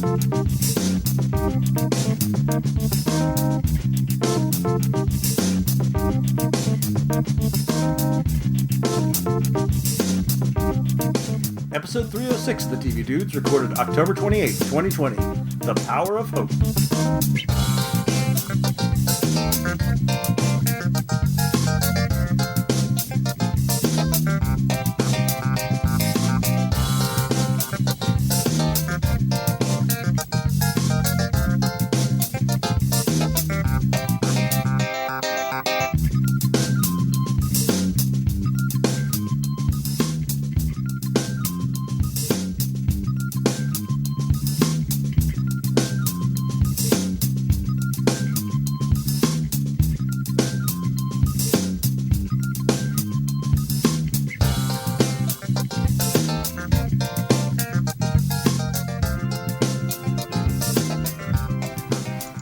Episode 306 of the TV Dudes, recorded October 28th, 2020. The Power of Hope.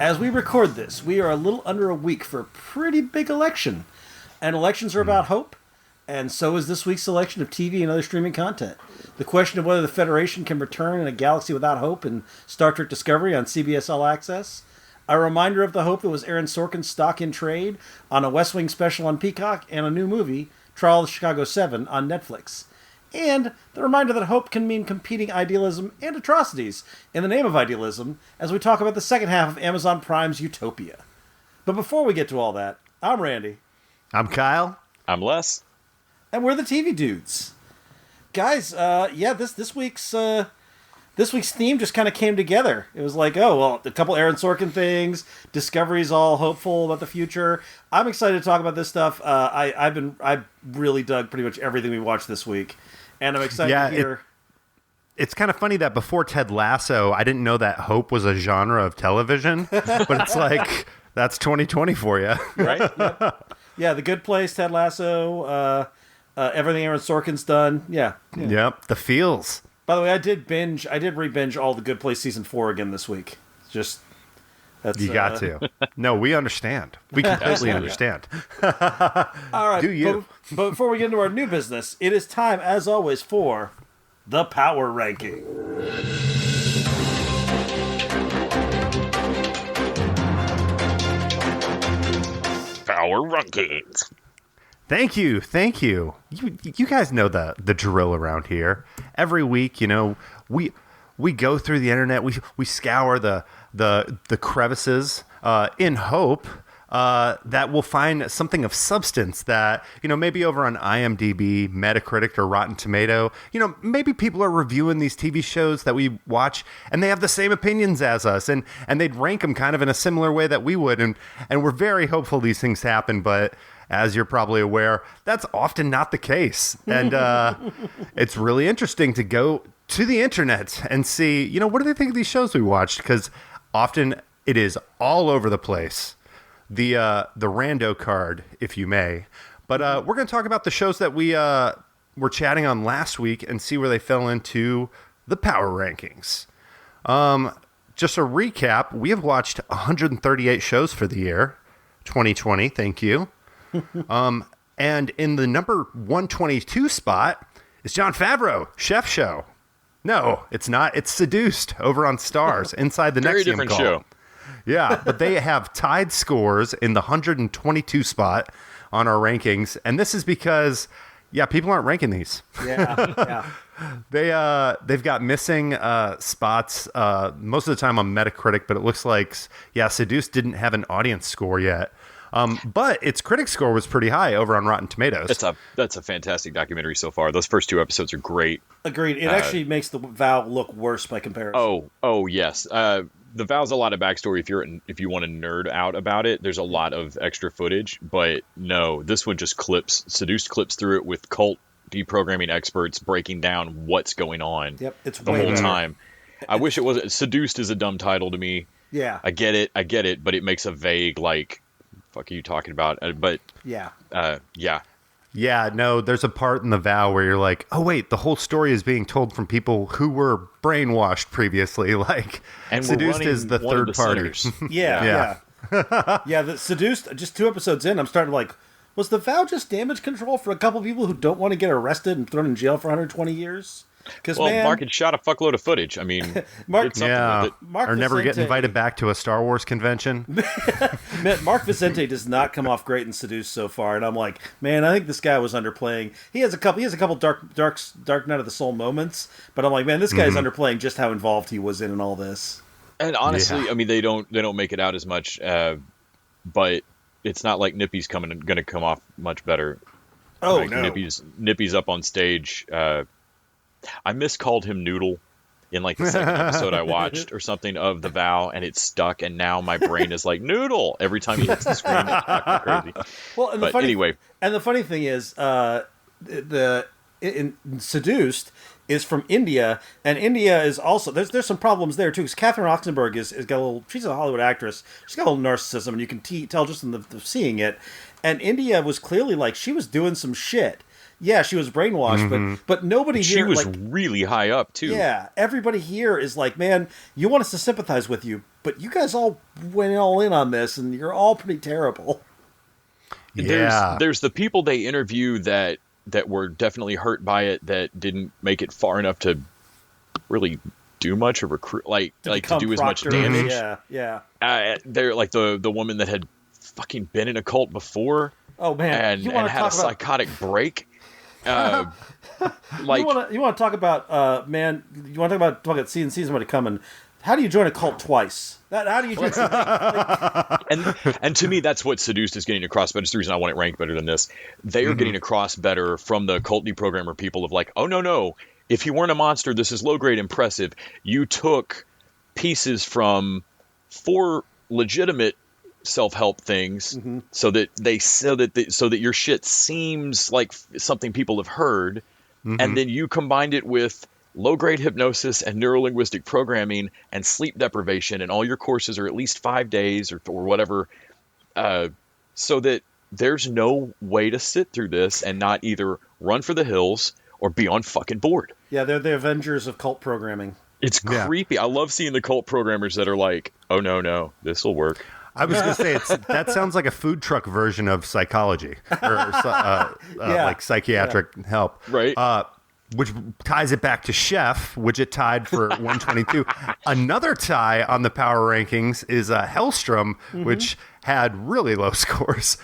As we record this, we are a little under a week for a pretty big election. And elections are about hope, and so is this week's selection of TV and other streaming content. The question of whether the Federation can return in a galaxy without hope in Star Trek Discovery on CBS All Access. A reminder of the hope that was Aaron Sorkin's stock in trade on a West Wing special on Peacock and a new movie, Trial of the Chicago 7, on Netflix. And the reminder that hope can mean competing idealism and atrocities in the name of idealism as we talk about the second half of Amazon Prime's Utopia. But before we get to all that, I'm Randy. I'm Kyle. I'm Les. And we're the TV Dudes. Guys, this week's theme just kind of came together. It was like, oh, well, a couple Aaron Sorkin things, Discovery's all hopeful about the future. I'm excited to talk about this stuff. I really dug pretty much everything we watched this week. And I'm excited to hear... It's kind of funny that before Ted Lasso, I didn't know that hope was a genre of television. But it's like, that's 2020 for you. Right? Yep. Yeah, The Good Place, Ted Lasso, everything Aaron Sorkin's done. Yeah. Yep, the feels. By the way, I did re-binge all The Good Place Season 4 again this week. Just... You got to. No, we understand. We completely understand. All right. Do you? But before we get into our new business, it is time, as always, for the Power Ranking. Power Rankings. Thank you. You guys know the drill around here. Every week, we go through the internet. We scour the crevices in hope that we'll find something of substance that, maybe over on IMDb, Metacritic, or Rotten Tomato, maybe people are reviewing these TV shows that we watch and they have the same opinions as us and they'd rank them kind of in a similar way that we would. And we're very hopeful these things happen, but as you're probably aware, that's often not the case. And it's really interesting to go to the internet and see, what do they think of these shows we watched? Because often it is all over the place. The rando card, if you may. But we're going to talk about the shows that we were chatting on last week and see where they fell into the Power Rankings. Just a recap, we have watched 138 shows for the year, 2020, thank you. And in the number 122 spot is Jon Favreau, Chef Show. No, it's not. It's Seduced over on Stars inside the Very Nexium different call. show. Yeah, but they have tied scores in the 122 spot on our rankings, and this is because people aren't ranking these. Yeah. They've got missing spots most of the time on Metacritic, but it looks like Seduced didn't have an audience score yet. But its critic score was pretty high over on Rotten Tomatoes. That's a fantastic documentary so far. Those first two episodes are great. Agreed. It actually makes the Vow look worse by comparison. Oh yes. The Vow's a lot of backstory if you want to nerd out about it. There's a lot of extra footage, but no, this one just Seduced clips through it with cult deprogramming experts breaking down what's going on. Yep, it's the whole time. I wish it wasn't. Seduced is a dumb title to me. Yeah. I get it, but it makes a vague fuck are you talking about? But yeah. Yeah, no, there's a part in the Vow where you're like, oh wait, the whole story is being told from people who were brainwashed previously. And Seduced is the third party. Yeah. The Seduced, just 2 episodes in, I'm starting to was the Vow just damage control for a couple people who don't want to get arrested and thrown in jail for 120 years? Because Well, Mark had shot a fuckload of footage. I mean, Mark- did something Yeah, with it. Mark or never get Vicente- invited back to a Star Wars convention. Man, Mark Vicente does not come off great in Seduced so far, and I'm like, man, I think this guy was underplaying. He has a couple dark Night of the Soul moments, but I'm like, man, this guy's underplaying just how involved he was in all this. And honestly, Yeah. I mean, they don't make it out as much, but it's not like Nippy's going to come off much better. Oh like, no, Nippy's up on stage. I miscalled him Noodle in like the second episode I watched or something of The Vow, and it stuck. And now my brain is like Noodle every time he hits the screen. It's fucking crazy. Well, and But anyway, and the funny thing is, in Seduced is from India, and India is also there's some problems there too. Because Catherine Oxenberg is got a little. She's a Hollywood actress. She's got a little narcissism, and you can tell just in the seeing it. And India was clearly like she was doing some shit. Yeah, she was brainwashed, but nobody she here was like. really high up too. Yeah, everybody here is like, man, you want us to sympathize with you, but you guys all went all in on this, and you're all pretty terrible. Yeah, There's the people they interview that were definitely hurt by it, that didn't make it far enough to really do much or recruit, to do as much Proctor. damage. Yeah. They're like the woman that had fucking been in a cult before. Oh man, and had a psychotic break. Like you want to talk about man? You want to talk about seeing somebody coming? How do you join a cult twice? How do you join? and to me, that's what Seduced is getting across. But it's the reason I want it ranked better than this. They are getting across better from the cult deprogrammer people of like, oh no, if you weren't a monster, this is low grade impressive. You took pieces from 4 legitimate self-help things so that your shit seems like something people have heard, and then you combined it with low-grade hypnosis and neurolinguistic programming and sleep deprivation, and all your courses are at least 5 days or whatever, so that there's no way to sit through this and not either run for the hills or be on fucking board. Yeah, they're the Avengers of cult programming. It's creepy. I love seeing the cult programmers that are like, oh no, this will work. I was going to say that sounds like a food truck version of psychology or like psychiatric help, Right. Which ties it back to Chef, which it tied for 122. Another tie on the power rankings is Hellstrom, which had really low scores.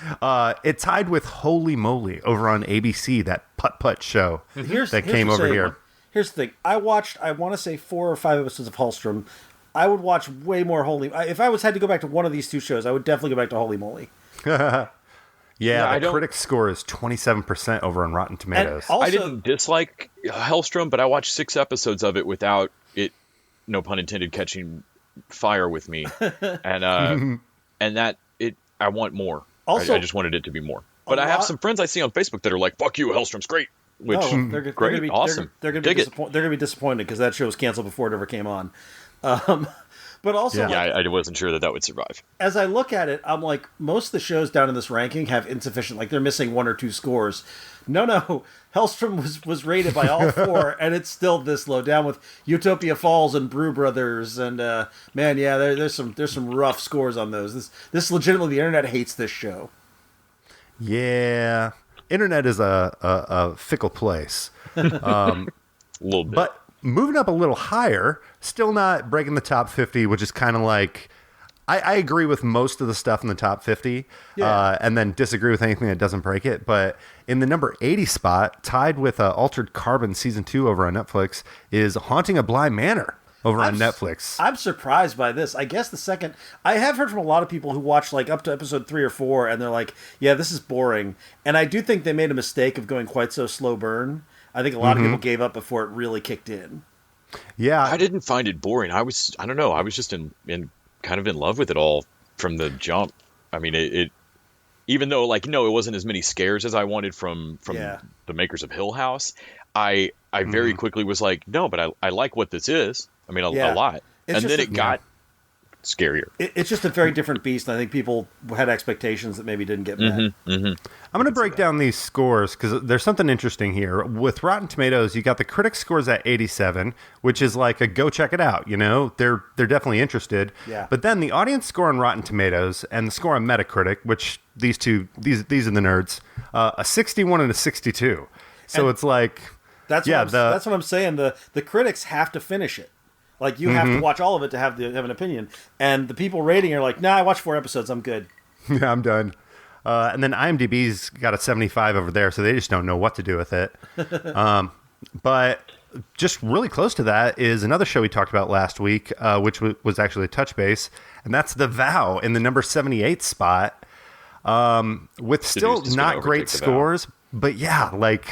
It tied with Holy Moly over on ABC, that putt-putt show that came over here. Here's the thing. I want to say 4 or 5 episodes of Hellstrom. I would watch way more Holy... If I had to go back to one of these 2 shows, I would definitely go back to Holy Moly. Yeah, the critic score is 27% over on Rotten Tomatoes. Also, I didn't dislike Hellstrom, but I watched 6 episodes of it without it, no pun intended, catching fire with me. And that I want more. Also, I just wanted it to be more. But I have some friends I see on Facebook that are like, "Fuck you, Hellstrom's great." Which great, awesome. They're going to be disappointed because that show was canceled before it ever came on. But also, I wasn't sure that would survive. As I look at it, I'm like, most of the shows down in this ranking have insufficient, like they're missing 1 or 2 scores. No, Hellstrom was rated by all 4, and it's still this low, down with Utopia Falls and Brew Brothers, and there's some rough scores on those. This legitimately, the internet hates this show. Yeah, internet is a fickle place. A little bit. But moving up a little higher, still not breaking the top 50, which is kind of like, I agree with most of the stuff in the top 50, and then disagree with anything that doesn't break it. But in the number 80 spot, tied with Altered Carbon Season 2 over on Netflix, is Haunting a Bly Manor over on Netflix. I'm surprised by this. I guess I have heard from a lot of people who watch like up to episode 3 or 4, and they're like, yeah, this is boring. And I do think they made a mistake of going quite so slow burn. I think a lot of people gave up before it really kicked in. Yeah, I didn't find it boring. I don't know. I was just in kind of in love with it all from the jump. I mean, it even though it wasn't as many scares as I wanted from the makers of Hill House. I very quickly was like, no, but I like what this is. I mean, a lot. And then it got scarier. It's just a very different beast, and I think people had expectations that maybe didn't get met. I'm going to break down these scores because there's something interesting here. With Rotten Tomatoes, you got the critic scores at 87, which is like a go check it out. You know, they're definitely interested. Yeah. But then the audience score on Rotten Tomatoes and the score on Metacritic, which these are the nerds, a 61 and a 62. So it's like That's what I'm saying. The critics have to finish it. Like, you have to watch all of it to have an opinion. And the people rating are like, nah, I watched 4 episodes. I'm good. Yeah, I'm done. And then IMDb's got a 75 over there, so they just don't know what to do with it. But just really close to that is another show we talked about last week, which was actually a touch base, and that's The Vow in the number 78 spot, with still not great scores. But yeah, like,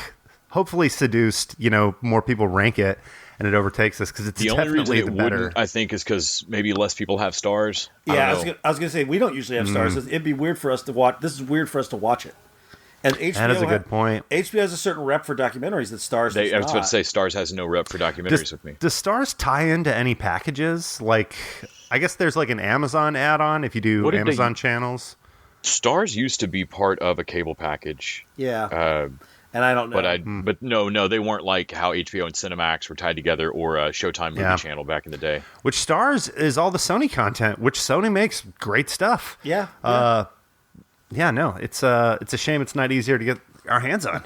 hopefully Seduced, more people rank it, and it overtakes us because it's definitely the better. I think, is because maybe less people have stars. Yeah, I was going to say, we don't usually have stars. It'd be weird for us to watch. This is weird for us to watch it. And HBO that is a good point. HBO has a certain rep for documentaries that Stars does I was about to say, Stars has no rep for documentaries with me. Does Stars tie into any packages? Like, I guess there's like an Amazon add-on if you do Amazon channels. Stars used to be part of a cable package. Yeah. And I don't know. But no, they weren't like how HBO and Cinemax were tied together, or a Showtime movie channel back in the day. Which Stars is all the Sony content, which Sony makes great stuff. Yeah. It's a shame it's not easier to get our hands on.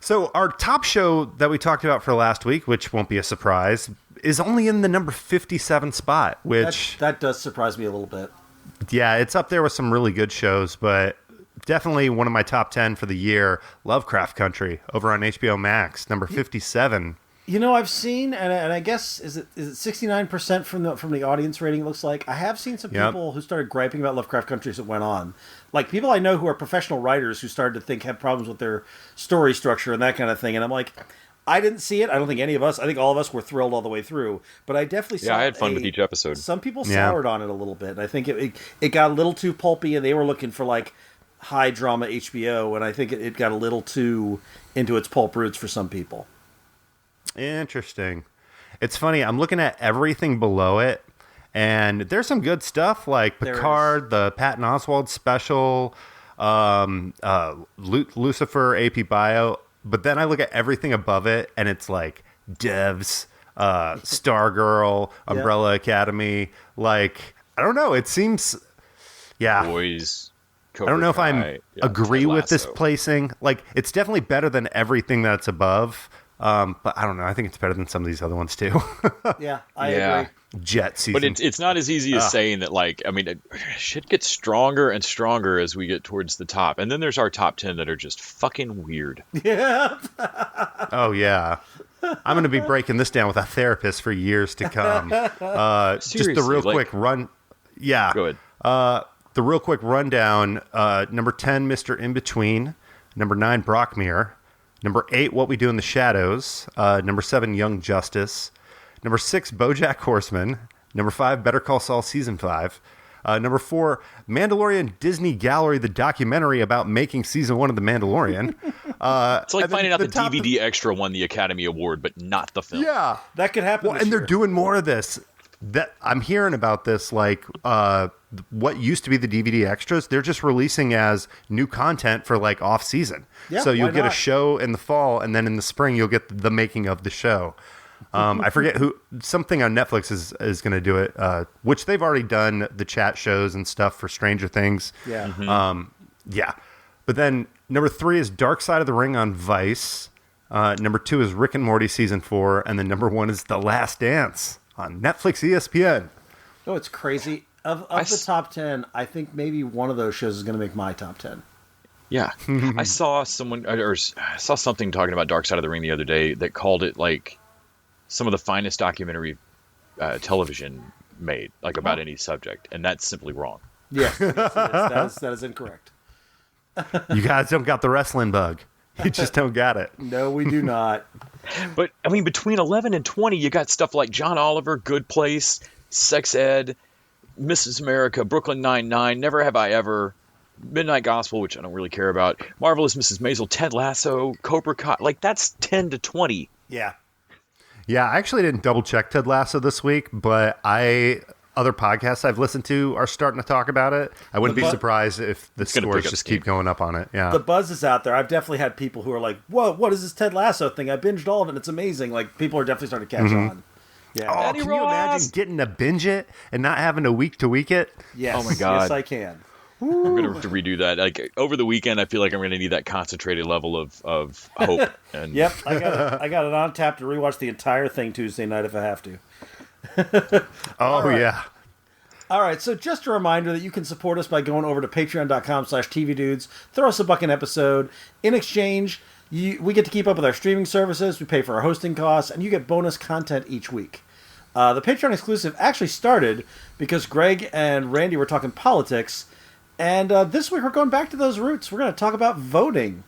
So our top show that we talked about for last week, which won't be a surprise, is only in the number 57 spot, which that does surprise me a little bit. Yeah, it's up there with some really good shows, but definitely one of my top 10 for the year, Lovecraft Country, over on HBO Max, number 57. I've seen, and I guess is it 69% from the audience rating? It looks like I have seen some people who started griping about Lovecraft Country as it went on, like people I know who are professional writers who started to have problems with their story structure and that kind of thing. And I'm like, I didn't see it. I don't think any of us. I think all of us were thrilled all the way through. But I definitely saw. I had fun with each episode. Some people soured on it a little bit. And I think it got a little too pulpy, and they were looking for like high drama HBO, and I think it got a little too into its pulp roots for some people. Interesting. It's funny. I'm looking at everything below it, and there's some good stuff like Picard, the Patton Oswalt special, Lucifer, AP Bio. But then I look at everything above it, and it's like Devs, Stargirl, Umbrella Academy. Like, I don't know. It seems, Boys. I don't know if I agree with this placing. Like, it's definitely better than everything that's above. But I don't know. I think it's better than some of these other ones too. I agree. Jet season. But it's not as easy as saying that, like, I mean, shit gets stronger and stronger as we get towards the top. And then there's our top 10 that are just fucking weird. Yeah. Oh, yeah. I'm going to be breaking this down with a therapist for years to come. Just the real quick run. Yeah. Go ahead. The real quick rundown. Number 10, Mr. In-Between. Number 9, Brockmere. Number 8, What We Do in the Shadows. Number 7, Young Justice. Number 6, BoJack Horseman. Number 5, Better Call Saul Season 5. Number 4, Mandalorian Disney Gallery, the documentary about making Season 1 of The Mandalorian. It's like finding out the DVD extra won the Academy Award, but not the film. Yeah. That could happen Well, and they're doing more of this. That I'm hearing about this, like what used to be the DVD extras, they're just releasing as new content for like off season. Yeah, so you'll get a show in the fall, and then in the spring you'll get the making of the show. I forget something on Netflix is going to do it, which they've already done the chat shows and stuff for Stranger Things. Yeah. Mm-hmm. But then number 3 is Dark Side of the Ring on Vice. Number 2 is Rick and Morty Season 4. And then number 1 is The Last Dance on Netflix ESPN. Oh, it's crazy. Of the top 10, I think maybe one of those shows is going to make my top 10. Yeah. I saw something talking about Dark Side of the Ring the other day that called it like some of the finest documentary television made, like about any subject. And that's simply wrong. Yes, that is incorrect. You guys don't got the wrestling bug. You just don't got it. No, we do not. But, I mean, between 11 and 20, you got stuff like John Oliver, Good Place, Sex Ed, Mrs. America, Brooklyn Nine-Nine, Never Have I Ever, Midnight Gospel, which I don't really care about, Marvelous Mrs. Maisel, Ted Lasso, Cobra Kai. Like, that's 10 to 20. Yeah. Yeah, I actually didn't double check Ted Lasso this week, but other podcasts I've listened to are starting to talk about it. I wouldn't be surprised if the scores just keep going up on it. Yeah, the buzz is out there. I've definitely had people who are like, "Whoa, what is this Ted Lasso thing? I binged all of it. It's amazing." Like, people are definitely starting to catch on. Yeah. Oh, can you imagine getting to binge it and not having to week it? Yes. Oh my God. Yes, I can. I'm going to have to redo that. Like over the weekend, I feel like I'm going to need that concentrated level of hope. And Yep, I got it on tap to rewatch the entire thing Tuesday night if I have to. Oh, right. yeah. All right, so just a reminder that you can support us by going over to patreon.com/tvdudes, throw us a buck an episode. In exchange, we get to keep up with our streaming services, we pay for our hosting costs, and you get bonus content each week. The Patreon exclusive actually started because Greg and Randy were talking politics, and this week we're going back to those roots. We're going to talk about voting.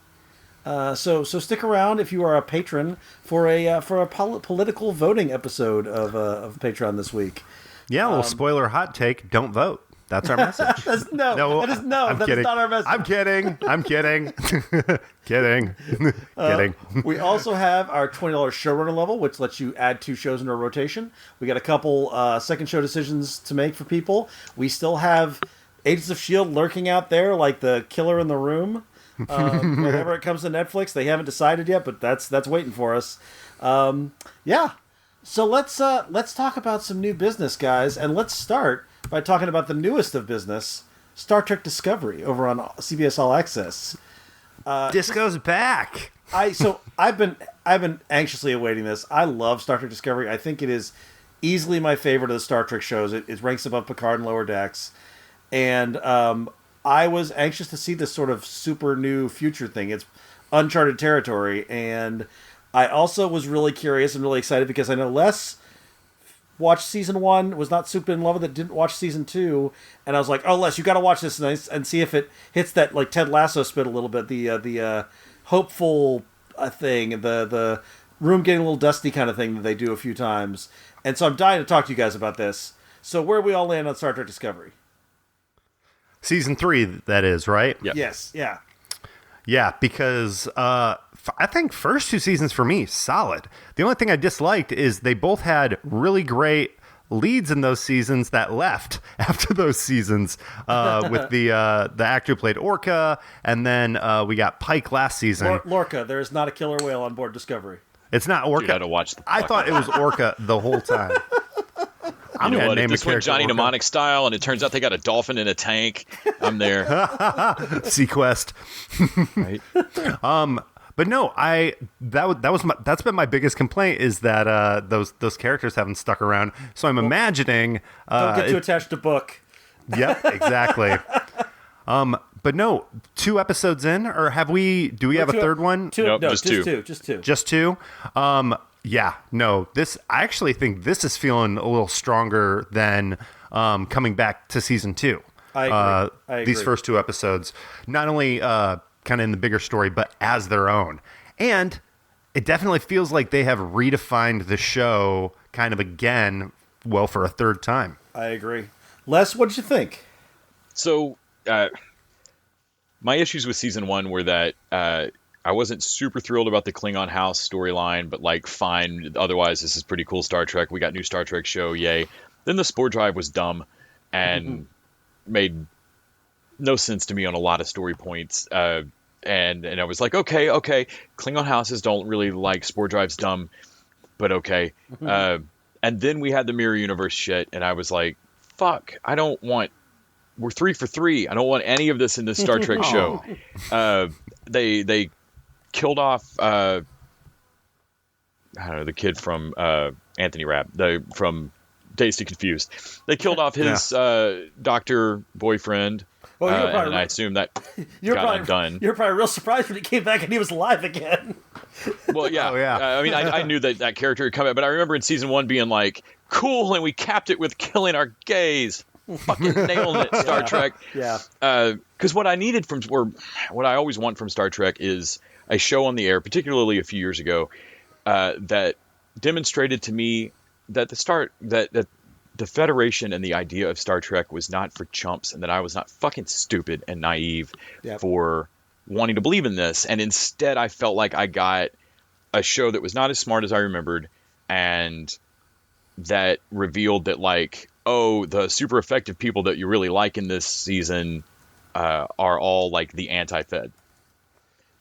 So stick around if you are a patron for a political voting episode of Patreon this week. Yeah, a little spoiler hot take. Don't vote. That's our message. That's I'm not our message. I'm kidding. Kidding. We also have our $20 showrunner level, which lets you add 2 shows in a rotation. We got a couple second show decisions to make for people. We still have Agents of S.H.I.E.L.D. lurking out there like the killer in the room. Whenever it comes to Netflix, they haven't decided yet, but that's waiting for us. Yeah. So let's talk about some new business, guys, and let's start by talking about the newest of business, Star Trek Discovery, over on CBS All Access. Disco's back. I've been anxiously awaiting this. I love Star Trek Discovery. I think it is easily my favorite of the Star Trek shows. It ranks above Picard and Lower Decks, and I was anxious to see this sort of super new future thing. It's uncharted territory, and I also was really curious and really excited because I know Les watched season 1, was not super in love with it, didn't watch season 2, and I was like, oh, Les, you got to watch this and see if it hits that like Ted Lasso spit a little bit, the hopeful thing, the room getting a little dusty kind of thing that they do a few times. And so I'm dying to talk to you guys about this. So where we all land on Star Trek Discovery? Season 3, that is, right? Yeah. Yes, yeah. Yeah, because I think first 2 seasons for me, solid. The only thing I disliked is they both had really great leads in those seasons that left after those seasons with the actor who played Orca, and then we got Pike last season. Lorca, there is not a killer whale on board Discovery. It's not Orca. You got to watch I thought it was Orca the whole time. I'm you know gonna what? name If a this went character Johnny Orca. Mnemonic style, and it turns out they got a dolphin in a tank, I'm there. Sequest. Right? But no, that's been my biggest complaint is that those characters haven't stuck around. So I'm imagining Don't get too attached to book. Yep, exactly. But no, 2 episodes in, or have we? Do we have a third one? Nope, No, just two. Just two. Just 2. Yeah, no. I actually think this is feeling a little stronger than coming back to season 2. I agree. These first 2 episodes, not only kind of in the bigger story, but as their own, and it definitely feels like they have redefined the show kind of again, well, for a third time. I agree. Les, what did you think? So, my issues with season 1 were that I wasn't super thrilled about the Klingon House storyline, but like, fine. Otherwise, this is pretty cool Star Trek. We got new Star Trek show, yay. Then the Spore Drive was dumb and made no sense to me on a lot of story points. And I was like, okay. Klingon houses don't really like Spore Drive's dumb, but okay. And then we had the Mirror Universe shit, and I was like, fuck, we're 3 for 3. I don't want any of this in this Star Trek show. They killed off, I don't know, the kid from Anthony Rapp, from Dazed and Confused. They killed off his doctor boyfriend. Well, and I assume that got undone. You're probably real surprised when he came back and he was alive again. Well, yeah. Oh, yeah. I mean, I knew that character would come out, but I remember in season 1 being like, cool, and we capped it with killing our gays. Fucking nailing it, Star Trek. Yeah. Because what I needed what I always want from Star Trek is a show on the air, particularly a few years ago, that demonstrated to me that that the Federation and the idea of Star Trek was not for chumps, and that I was not fucking stupid and naive for wanting to believe in this. And instead, I felt like I got a show that was not as smart as I remembered, and that revealed that, like, oh, the super effective people that you really like in this season are all like the anti-Fed.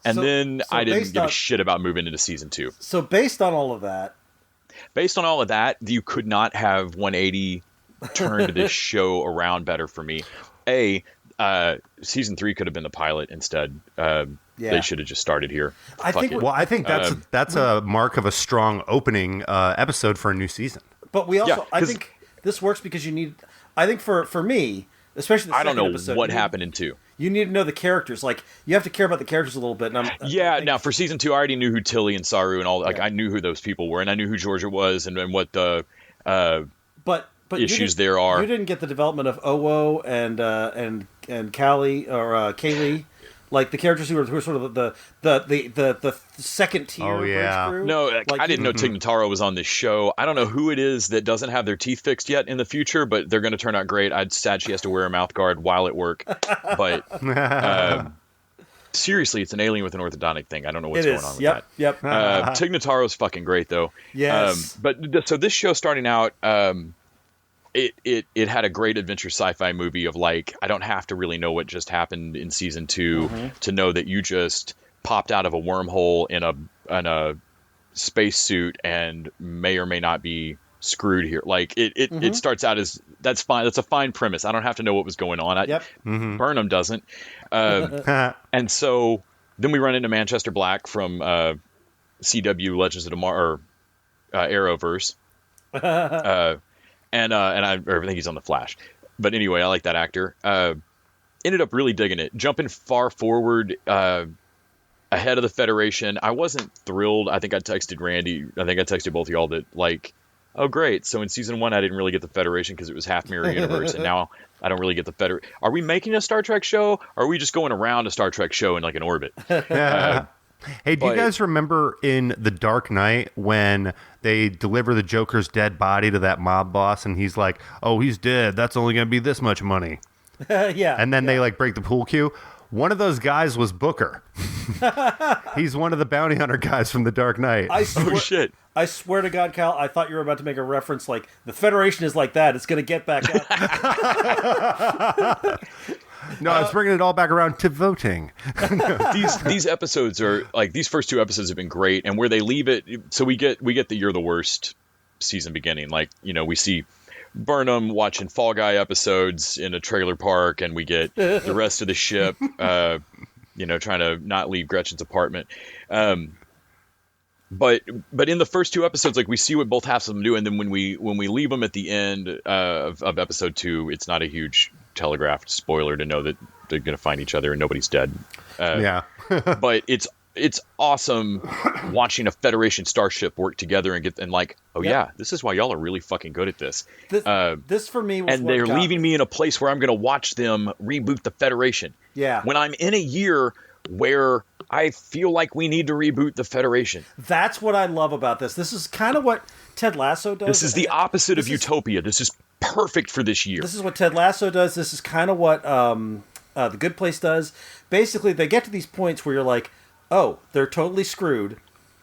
And then I didn't give a shit about moving into season 2. So based on all of that, you could not have 180 turned this show around better for me. Season 3 could have been the pilot instead. They should have just started here. I think that's a mark of a strong opening episode for a new season. But we also, I think this works because you need. I think for me, especially the second episode, I don't know what happened in 2. You need to know the characters. Like you have to care about the characters a little bit. And now for season 2, I already knew who Tilly and Saru and all. Like I knew who those people were, and I knew who Georgia was, and what the but issues there are. You didn't get the development of Owo and Callie or Kaylee. Like the characters who were sort of the second tier. Oh, yeah. crew. No, I didn't know Tig Notaro was on this show. I don't know who it is that doesn't have their teeth fixed yet in the future, but they're going to turn out great. I'm sad she has to wear a mouth guard while at work. But seriously, it's an alien with an orthodontic thing. I don't know what's going on with that. Yep. Tig Notaro's fucking great though. Yes. So this show starting out. It had a great adventure sci-fi movie of like, I don't have to really know what just happened in season 2 to know that you just popped out of a wormhole in a spacesuit and may or may not be screwed here. Like it starts out as that's fine. That's a fine premise. I don't have to know what was going on. Burnham doesn't. And so then we run into Manchester Black from CW Legends of Tomorrow or Arrowverse. And I think he's on the Flash, but anyway, I like that actor. Ended up really digging it, jumping far forward ahead of the Federation. I wasn't thrilled. I think I texted Randy. I think I texted both of y'all that like, oh great. So in season 1, I didn't really get the Federation because it was half mirror universe, and now I don't really get the Federation. Are we making a Star Trek show? Or are we just going around a Star Trek show in like an orbit? Hey, do you guys remember in The Dark Knight when they deliver the Joker's dead body to that mob boss and he's like, oh, he's dead. That's only going to be this much money. And then they like break the pool cue. One of those guys was Booker. He's one of the bounty hunter guys from The Dark Knight. Oh, shit. I swear to God, Cal, I thought you were about to make a reference like, the Federation is like that. It's going to get back up. No, it's bringing it all back around to voting. These episodes are like, these first 2 episodes have been great, and where they leave it, so we get the You're the Worst season beginning. Like, you know, we see Burnham watching Fall Guy episodes in a trailer park, and we get the rest of the ship, trying to not leave Gretchen's apartment. But in the first 2 episodes, like we see what both halves of them do, and then when we leave them at the end of episode 2, it's not a huge telegraphed spoiler to know that they're going to find each other and nobody's dead. But it's awesome watching a Federation starship work together and this is why y'all are really fucking good at this. This for me was, and they're leaving me in a place where I'm going to watch them reboot the Federation. Yeah. When I'm in a year where I feel like we need to reboot the Federation. That's what I love about this. This is kind of what Ted Lasso does. This is the opposite of Utopia. This is perfect for this year. This is what Ted Lasso does. This is kind of what The Good Place does. Basically, they get to these points where you're like, oh, they're totally screwed,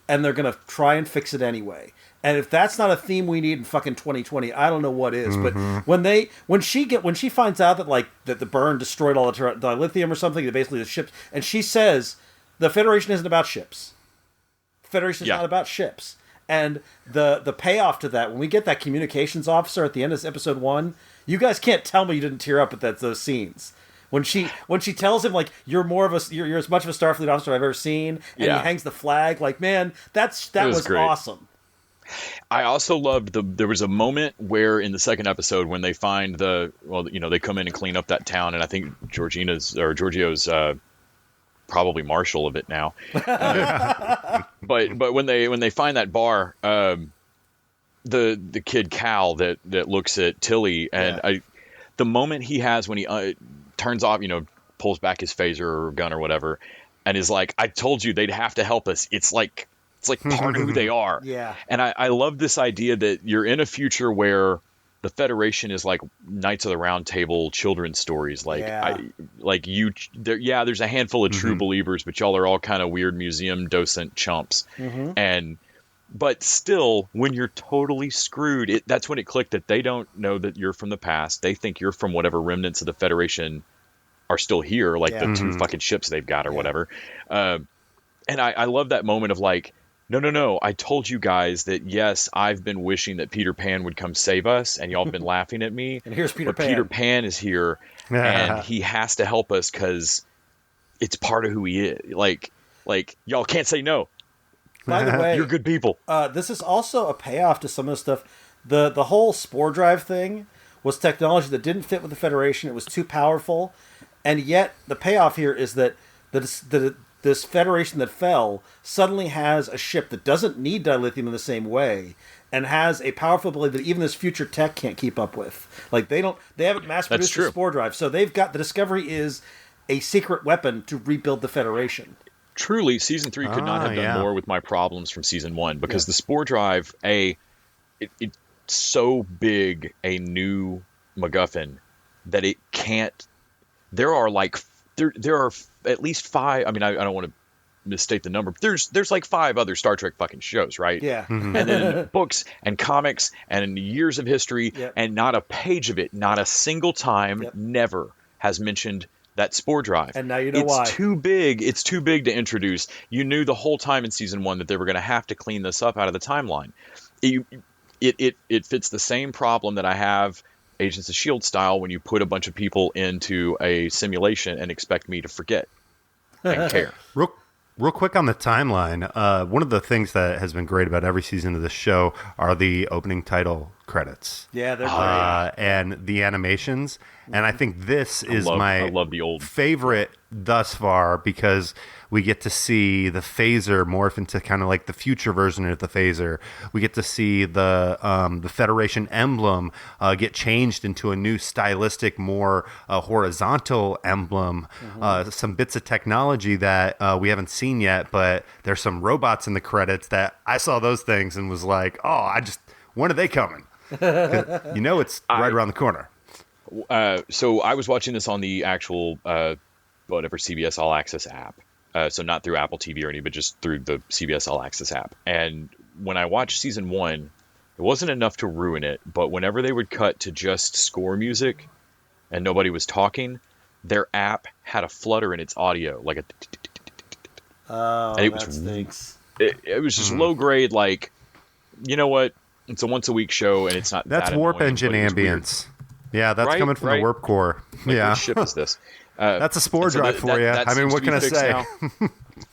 and they're going to try and fix it anyway. And if that's not a theme we need in fucking 2020, I don't know what is. But when she finds out that the burn destroyed all the dilithium or something, that basically the ships, and she says the Federation isn't about ships. The Federation is not about ships. And the payoff to that, when we get that communications officer at the end of episode 1, you guys can't tell me you didn't tear up at those scenes. When she tells him like you're as much of a Starfleet officer I've ever seen, and he hangs the flag, like, man, that was awesome. I also loved there was a moment where in the second episode when they find they come in and clean up that town, and I think Giorgio's probably marshal of it now. But when they find that bar, the kid Cal that looks at Tilly, and the moment he has when he turns off, pulls back his phaser or gun or whatever, and is like, I told you they'd have to help us. It's like part of who they are. Yeah. And I love this idea that you're in a future where the Federation is like Knights of the Round Table children's stories. There's a handful of true believers, but y'all are all kind of weird museum docent chumps. But still, when you're totally screwed, that's when it clicked that they don't know that you're from the past. They think you're from whatever remnants of the Federation are still here, like the 2 fucking ships they've got or whatever. And I love that moment of like, No. I told you guys that, yes, I've been wishing that Peter Pan would come save us, and y'all have been laughing at me. And here's Peter but Pan. Peter Pan is here, and he has to help us because it's part of who he is. Like y'all can't say no. By the way, you're good people. This is also a payoff to some of the stuff. The whole spore drive thing was technology that didn't fit with the Federation. It was too powerful, and yet the payoff here is that this Federation that fell suddenly has a ship that doesn't need dilithium in the same way, and has a powerful ability that even this future tech can't keep up with. Like they haven't mass produced the spore drive, so they've got the Discovery is a secret weapon to rebuild the Federation. Truly, season 3 could not have done more with my problems from season 1, because the spore drive, it's so big a new MacGuffin that it can't. There are at least 5. I mean, I don't want to misstate the number. But there's like 5 other Star Trek fucking shows, right? Yeah. And then books and comics and years of history, and not a page of it, not a single time, never has mentioned that spore drive. And now you know why. It's too big. It's too big to introduce. You knew the whole time in season 1 that they were going to have to clean this up out of the timeline. It fits the same problem that I have Agents of S.H.I.E.L.D. style when you put a bunch of people into a simulation and expect me to forget and care. Real quick on the timeline, one of the things that has been great about every season of the show are the opening title credits. Yeah, they're great. And the animations. And I think this is my favorite thus far, because we get to see the phaser morph into kind of like the future version of the phaser. We get to see the Federation emblem get changed into a new stylistic, more horizontal emblem. Some bits of technology that we haven't seen yet, but there's some robots in the credits that I saw those things and was like, when are they coming? It's right around the corner. So I was watching this on the actual CBS All Access app. So not through Apple TV or any, but just through the CBS All Access app. And when I watched season 1, it wasn't enough to ruin it, but whenever they would cut to just score music and nobody was talking, their app had a flutter in its audio, like a. That stinks. It was just low grade, like, you know what? It's a once a week show, and it's not. That's that warp annoying, engine ambience. Yeah, that's coming from the warp core. What ship is this? That's a spore drive for you. I mean, what can I say?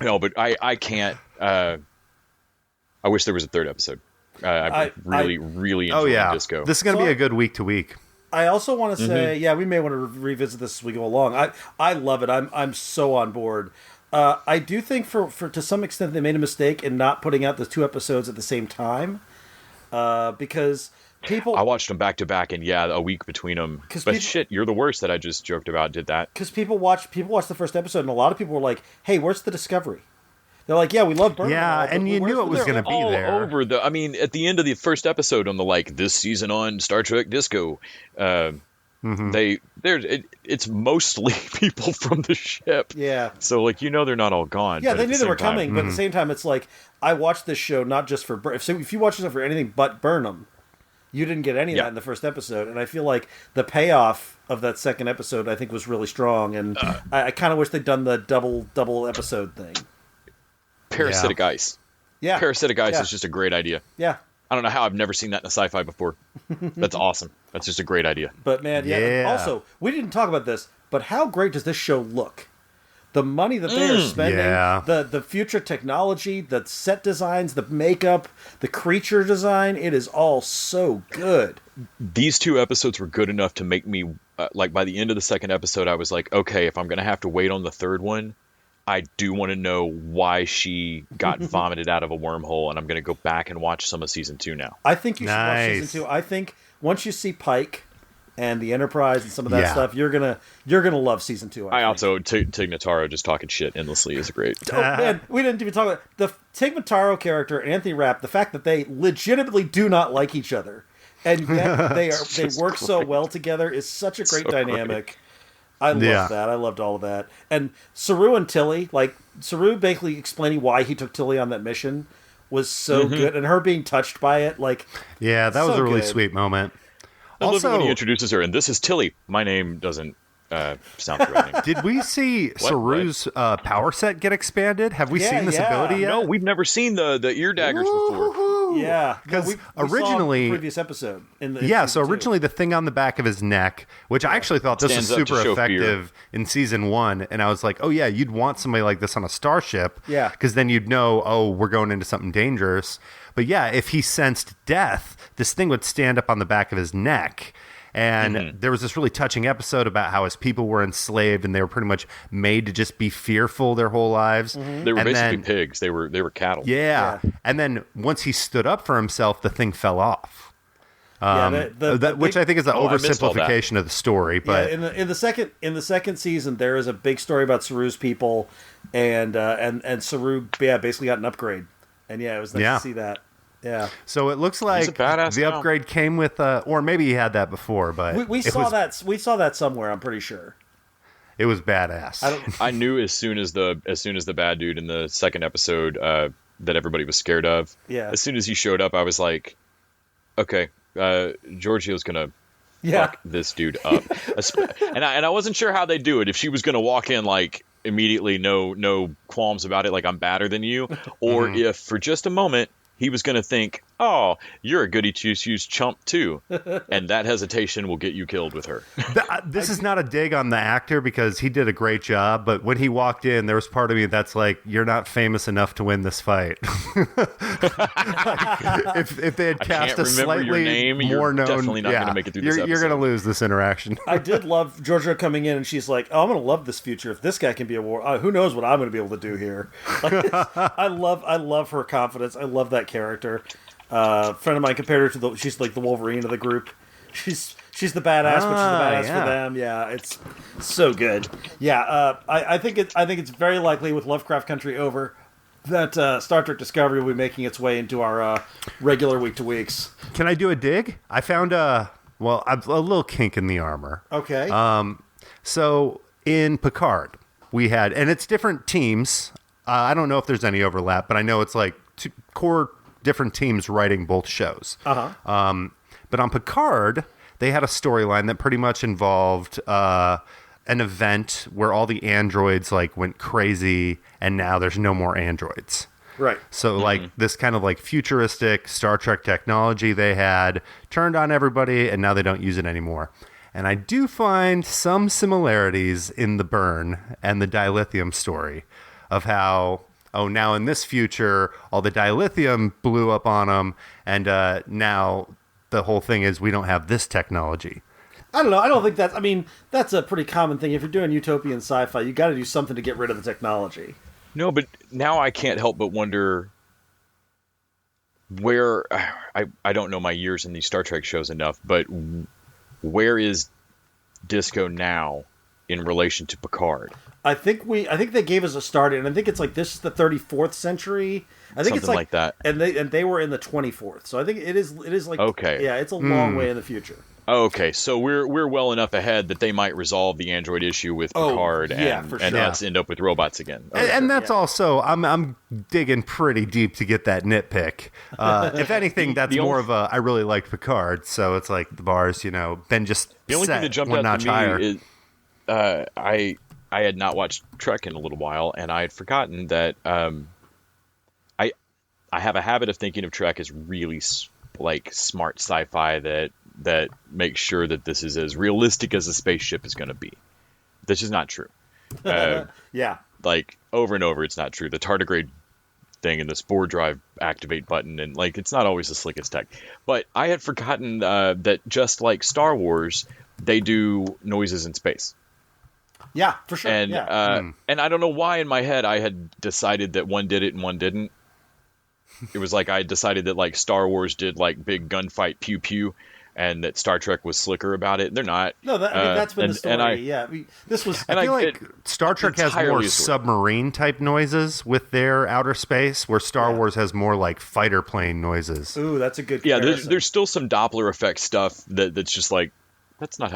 No, but I can't. I wish there was a 3rd episode. I really enjoy Disco. This is going to be a good week to week. I also want to say, we may want to revisit this as we go along. I love it. I'm so on board. I do think for to some extent they made a mistake in not putting out the 2 episodes at the same time, because I watched them back to back, and a week between them. But shit, you're the worst that I just joked about did that. Because people watched the first episode, and a lot of people were like, "Hey, where's the Discovery?" They're like, "Yeah, we love Burnham." Yeah, and you knew it was going to be there. Over at the end of the first episode, on the this season on Star Trek Disco, it's mostly people from the ship. Yeah. So they're not all gone. Yeah, they knew they were coming, but at the same time, it's like I watched this show not just for if you watch this for anything but Burnham. You didn't get any of that in the first episode, and I feel like the payoff of that second episode, I think, was really strong, and I kind of wish they'd done the double episode thing. Parasitic ice. Yeah. Parasitic ice is just a great idea. Yeah. I don't know how I've never seen that in a sci-fi before. That's awesome. That's just a great idea. But man, also, we didn't talk about this, but how great does this show look? The money that they are spending, the future technology, the set designs, the makeup, the creature design, it is all so good. These 2 episodes were good enough to make me, by the end of the second episode, I was like, okay, if I'm going to have to wait on the 3rd one, I do want to know why she got vomited out of a wormhole, and I'm going to go back and watch some of season 2 now. I think you should watch season 2. I think once you see Pike and the Enterprise and some of that stuff, you're gonna love season 2. I also Tig Notaro just talking shit endlessly is great. Oh man, we didn't even talk about the Tig Notaro character and Anthony Rapp. The fact that they legitimately do not like each other, and yet they work so well together is such a great dynamic. Great. I love that. I loved all of that. And Saru and Tilly, Saru basically explaining why he took Tilly on that mission was so good, and her being touched by it, that was a really sweet moment. I love it when he introduces her, and this is Tilly. My name doesn't sound threatening. Did we see Saru's power set get expanded? Have we seen this ability yet? No, we've never seen the ear daggers before. Yeah, because we originally saw the previous episode in the so originally the thing on the back of his neck, which I actually thought this was super effective in season 1, and I was like, oh yeah, you'd want somebody like this on a starship, because then you'd know, oh, we're going into something dangerous. But yeah, if he sensed death, this thing would stand up on the back of his neck. And there was this really touching episode about how his people were enslaved and they were pretty much made to just be fearful their whole lives. They were basically pigs. They were cattle. Yeah. And then once he stood up for himself, the thing fell off. Which I think is an oversimplification of the story. But in the second season, there is a big story about Saru's people, and Saru basically got an upgrade. And it was nice to see that. Yeah. So it looks like the upgrade came with, or maybe he had that before, but we saw that somewhere. I'm pretty sure. It was badass. I knew as soon as the bad dude in the second episode that everybody was scared of. Yeah. As soon as he showed up, I was like, okay, Giorgio's gonna fuck this dude up. and I wasn't sure how they do it. If she was gonna walk in like immediately, no qualms about it, like I'm badder than you, or if for just a moment he was going to think, oh, you're a goody two-shoes chump too. And that hesitation will get you killed with her. This is not a dig on the actor because he did a great job. But when he walked in, there was part of me that's like, you're not famous enough to win this fight. if they had cast a slightly more known... definitely not going to make it through this episode. You're going to lose this interaction. I did love Giorgio coming in and she's like, oh, I'm going to love this future. If this guy can be a war... who knows what I'm going to be able to do here. Like, I love her confidence. I love that character. A friend of mine compared her to she's like the Wolverine of the group. She's the badass, but she's the badass for them. Yeah, it's so good. Yeah, I think it's very likely with Lovecraft Country over that Star Trek Discovery will be making its way into our regular week to weeks. Can I do a dig? I found a little kink in the armor. Okay. So in Picard, we had, and it's different teams. I don't know if there's any overlap, but I know it's like two core different teams writing both shows. But on Picard, they had a storyline that pretty much involved an event where all the androids like went crazy, and now there's no more androids. Right. So like this kind of like futuristic Star Trek technology they had turned on everybody, and now they don't use it anymore. And I do find some similarities in the Burn and the dilithium story of how, oh, now in this future, all the dilithium blew up on them, and now the whole thing is we don't have this technology. I don't know. I don't think that's... I mean, that's a pretty common thing. If you're doing utopian sci-fi, you got to do something to get rid of the technology. No, but now I can't help but wonder where... I don't know my years in these Star Trek shows enough, but where is Disco now in relation to Picard? I think they gave us a start, and I think it's like this is the 34th century. I think something it's like that, and they were in the 24th. So I think it is like okay. Yeah, it's a long way in the future. Okay, so we're well enough ahead that they might resolve the android issue with Picard, and us end up with robots again. Okay, and that's also I'm digging pretty deep to get that nitpick. If anything, that's more of a I really liked Picard, so it's like the bars, been just the only thing that jumped out to me is I had not watched Trek in a little while, and I had forgotten that I have a habit of thinking of Trek as really like smart sci-fi that makes sure that this is as realistic as a spaceship is going to be. This is not true. Yeah. Like over and over, it's not true. The tardigrade thing and the spore drive activate button, and like it's not always the slickest tech. But I had forgotten that just like Star Wars, they do noises in space. Yeah, for sure. And and I don't know why in my head I had decided that one did it and one didn't. It was like I decided that like Star Wars did like big gunfight pew pew, and that Star Trek was slicker about it. They're not. No, that's been the story. This was. I feel like Star Trek has more submarine type noises with their outer space, where Star Wars has more like fighter plane noises. Ooh, that's a good. Yeah, there's still some Doppler effect stuff that's just like that's not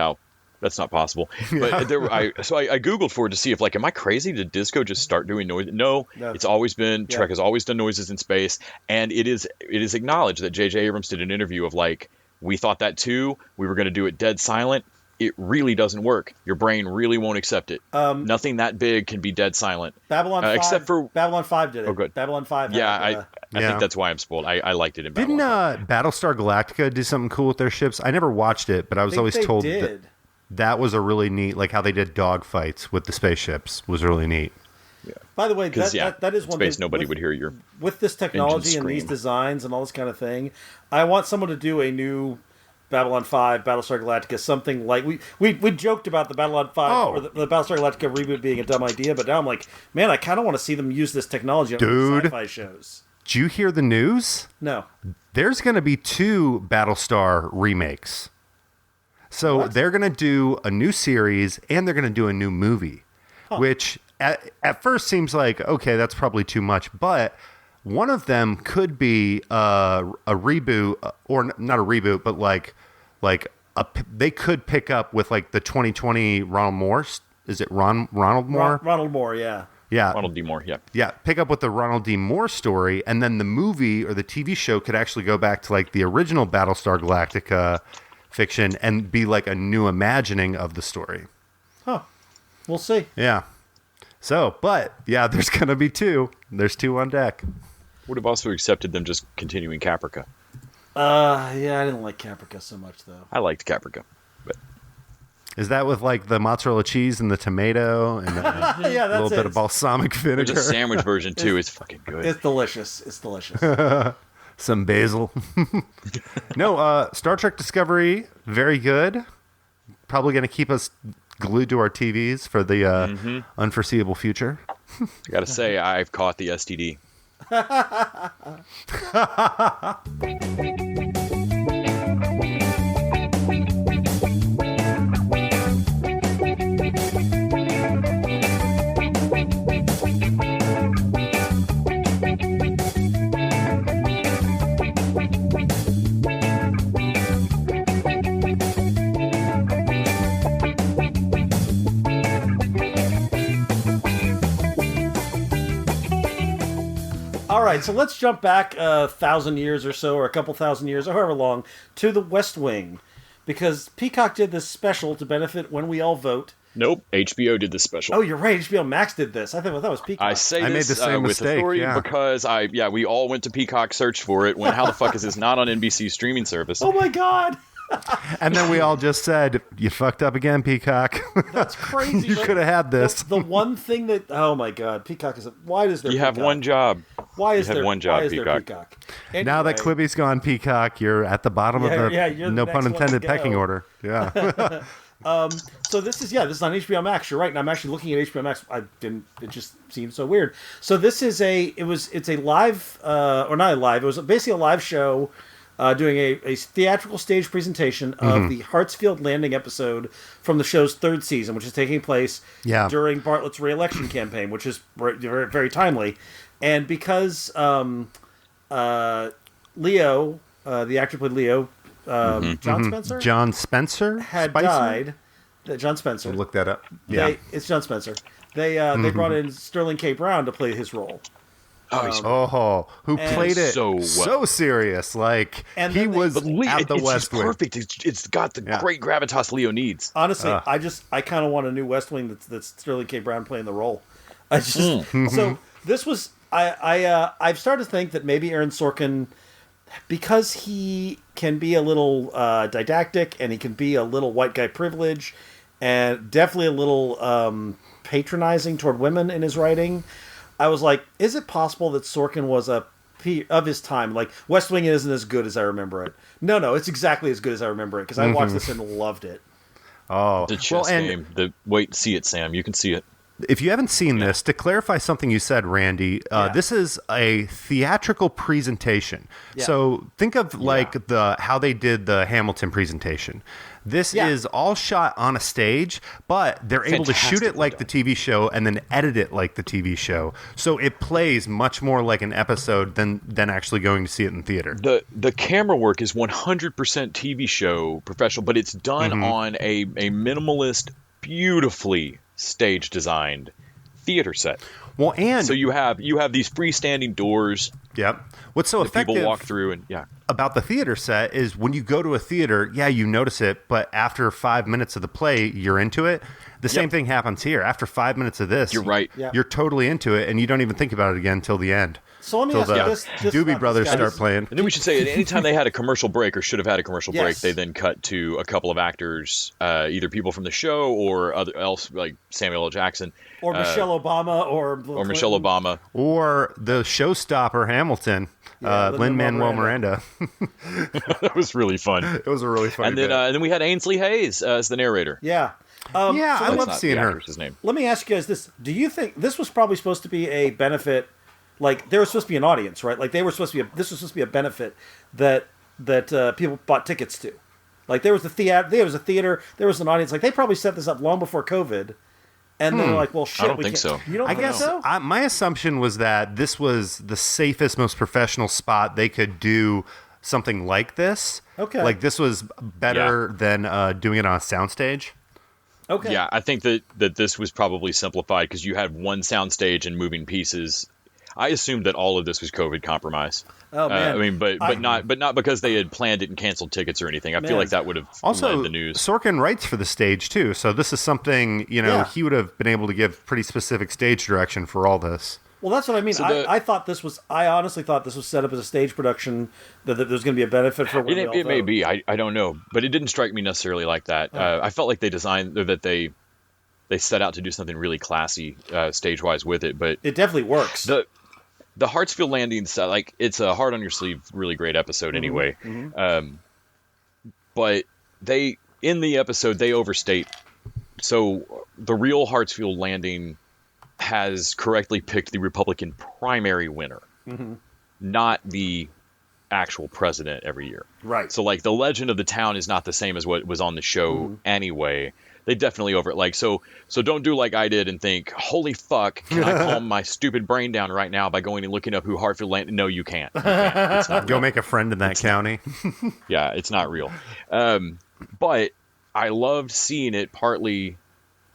possible. But I Googled for it to see if, like, am I crazy? Did Disco just start doing noise? No, it's always been, Trek has always done noises in space. And it is acknowledged that J.J. Abrams did an interview of, like, we thought that too. We were going to do it dead silent. it really doesn't work. Your brain really won't accept it. Nothing that big can be dead silent. Babylon 5, except for Babylon 5 did it. Oh, good. Babylon 5. Yeah, had, I think that's why I'm spoiled. I liked it in Didn't Babylon 5. Battlestar Galactica do something cool with their ships? I never watched it, but I was always told that was a really neat, like how they did dogfights with the spaceships was really neat. Yeah. By the way, that is one space thing. Nobody would hear your with this technology and these designs and all this kind of thing. I want someone to do a new Babylon 5, Battlestar Galactica, something like we joked about the Babylon 5 or the Battlestar Galactica reboot being a dumb idea, but now I'm like, man, I kind of want to see them use this technology on sci-fi shows. Did you hear the news? No. There's going to be 2 Battlestar remakes. So they're going to do a new series and they're going to do a new movie, which at first seems like, okay, that's probably too much, but one of them could be a reboot, or not a reboot, but they could pick up with like the 2020 Ronald Moore. Is it Ronald Moore? Ronald Moore, yeah. Yeah. Ronald D. Moore, yeah. Yeah, pick up with the Ronald D. Moore story, and then the movie or the TV show could actually go back to like the original Battlestar Galactica fiction and be like a new imagining of the story. Huh. We'll see. Yeah. So, but yeah, there's going to be 2. There's 2 on deck. Would have also accepted them just continuing Caprica. Yeah, I didn't like Caprica so much though. I liked Caprica. But is that with like the mozzarella cheese and the tomato and a little bit of balsamic vinegar? There's a sandwich version too. It's fucking good. It's delicious. It's delicious. Some basil. No, Star Trek Discovery, very good. Probably going to keep us glued to our TVs for the unforeseeable future. I gotta say, I've caught the STD. All right, so let's jump back 1,000 years or so, or a couple thousand years, or however long, to the West Wing. Because Peacock did this special to benefit When We All Vote. Nope, HBO did this special. Oh, you're right, HBO Max did this. I thought that was Peacock. I made the same with mistake, authority because we all went to Peacock, searched for it. How the fuck is this not on NBC's streaming service? Oh my god! And then we all just said, you fucked up again, Peacock. That's crazy. You could have had this. The one thing that... Oh, my God. Peacock is... Why does there... You have one job. Why is there one job, why is Peacock? There Peacock? Anyway, now that Quibi's gone Peacock, you're at the bottom of the no pun intended pecking order. Yeah. So this is on HBO Max. You're right, and I'm actually looking at HBO Max. It just seemed so weird. So this is it's a live, or not a live. It was basically a live show, doing a theatrical stage presentation of the Hartsfield Landing episode from the show's 3rd season, which is taking place during Bartlett's re-election campaign, which is very, very timely. And because Leo, the actor played Leo, John Spencer had died. John Spencer. Look that up. Yeah, it's John Spencer. They brought in Sterling K. Brown to play his role. Who played it so serious, like he was at the West Wing. Perfect. It's got the great gravitas Leo needs. Honestly, I kind of want a new West Wing that's Sterling K. Brown playing the role. So this was I've started to think that maybe Aaron Sorkin, because he can be a little didactic and he can be a little white guy privilege and definitely a little patronizing toward women in his writing. I was like, is it possible that Sorkin was of his time? Like, West Wing isn't as good as I remember it. No, it's exactly as good as I remember it because I watched this and loved it. Oh, the chess game. Wait, see it, Sam. You can see it. If you haven't seen this, to clarify something you said, Randy, this is a theatrical presentation. Yeah. So think of how they did the Hamilton presentation. This is all shot on a stage, but they're able to shoot it like the TV show and then edit it like the TV show. So it plays much more like an episode than actually going to see it in theater. The camera work is 100% TV show professional, but it's done on a minimalist, beautifully stage designed theater set. Well, and So you have these freestanding doors yep. What's so that effective people walk through, and about the theater set is when you go to a theater, yeah, you notice it, but after 5 minutes of the play, you're into it. The same thing happens here. After 5 minutes of this, you're right. You're totally into it, and you don't even think about it again until the end. So let me Till ask the you this. Doobie Brothers start playing. And then we should say, at any time they had a commercial break or should have had a commercial break, Yes. they then cut to a couple of actors, either people from the show or other else, like Samuel L. Jackson. Or Michelle Obama or Bill Or Michelle Clinton. Obama. Or the showstopper Hamilton, Yeah, Lin-Manuel Miranda. That was really fun. It was a really funny And then, bit. and then we had Ainsley Hayes as the narrator. Yeah. Yeah, so I let- love That's not seeing the her. actress's name. Let me ask you guys this. Do you think this was probably supposed to be a benefit? Like, there was supposed to be an audience, right? Like, they were supposed to be this was supposed to be a benefit that people bought tickets to. Like, there was a theater, there was an audience. Like, they probably set this up long before COVID. And then they're like, well, shit, I don't we think can't- so. You don't I think guess so? my assumption was that this was the safest, most professional spot they could do something like this. Okay. Like, this was better than doing it on a soundstage. Okay. Yeah, I think that this was probably simplified because you had one soundstage and moving pieces. I assumed that all of this was COVID compromise. Oh, man. I mean, but not because they had planned it and canceled tickets or anything. I feel Man. like that would have Also, led the news. Sorkin writes for the stage, too. So this is something, Yeah. he would have been able to give pretty specific stage direction for all this. Well, that's what I mean. So I honestly thought this was set up as a stage production, that there's going to be a benefit for women. It may be. I don't know, but it didn't strike me necessarily like that. I felt like they designed that they set out to do something really classy stage wise with it, but It definitely works. the Hartsfield Landing set, like, it's a hard on your sleeve, really great episode anyway. But in the episode they overstate. So the real Hartsfield Landing has correctly picked the Republican primary winner, not the actual president every year. Right. So, like, the legend of the town is not the same as what was on the show anyway. They definitely so don't do like I did and think, holy fuck, can I calm my stupid brain down right now by going and looking up who Hartfield Land? No, you can't. You can't. It's not Go real. make a friend in that county. Yeah, it's not real. But I loved seeing it partly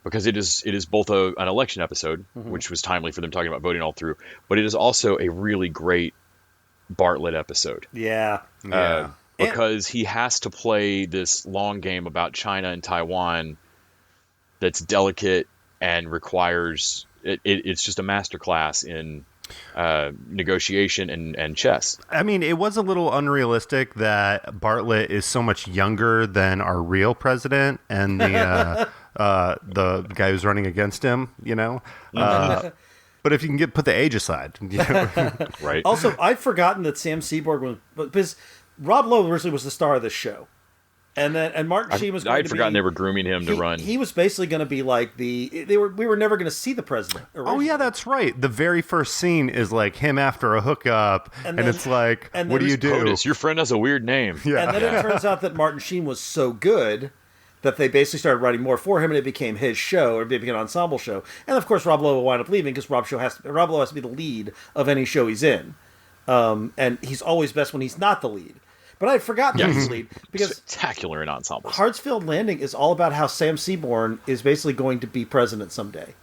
because it is both an election episode, which was timely for them talking about voting all through, but it is also a really great Bartlett episode. Yeah. Yeah. Because he has to play this long game about China and Taiwan that's delicate and requires it's just a masterclass in negotiation and chess. I mean, it was a little unrealistic that Bartlett is so much younger than our real president and the guy who's running against him, But if you can put the age aside, Right. Also, I'd forgotten that Sam Seaborg was, because Rob Lowe originally was the star of this show, and Martin Sheen was. I'd forgotten they were grooming him to run. He was basically going to be like we were never going to see the president. Oh originally. yeah, that's right. The very first scene is like him after a hookup, and then- it's like, and what then do you do? POTUS, your friend has a weird name. Yeah. And then it turns out that Martin Sheen was so good that they basically started writing more for him, and it became his show, or it became an ensemble show. And of course, Rob Lowe will wind up leaving because Rob Lowe has to be the lead of any show he's in, and he's always best when he's not the lead. But I had forgotten that he's the lead because Spectacular in ensembles. Hartsfield Landing is all about how Sam Seaborn is basically going to be president someday.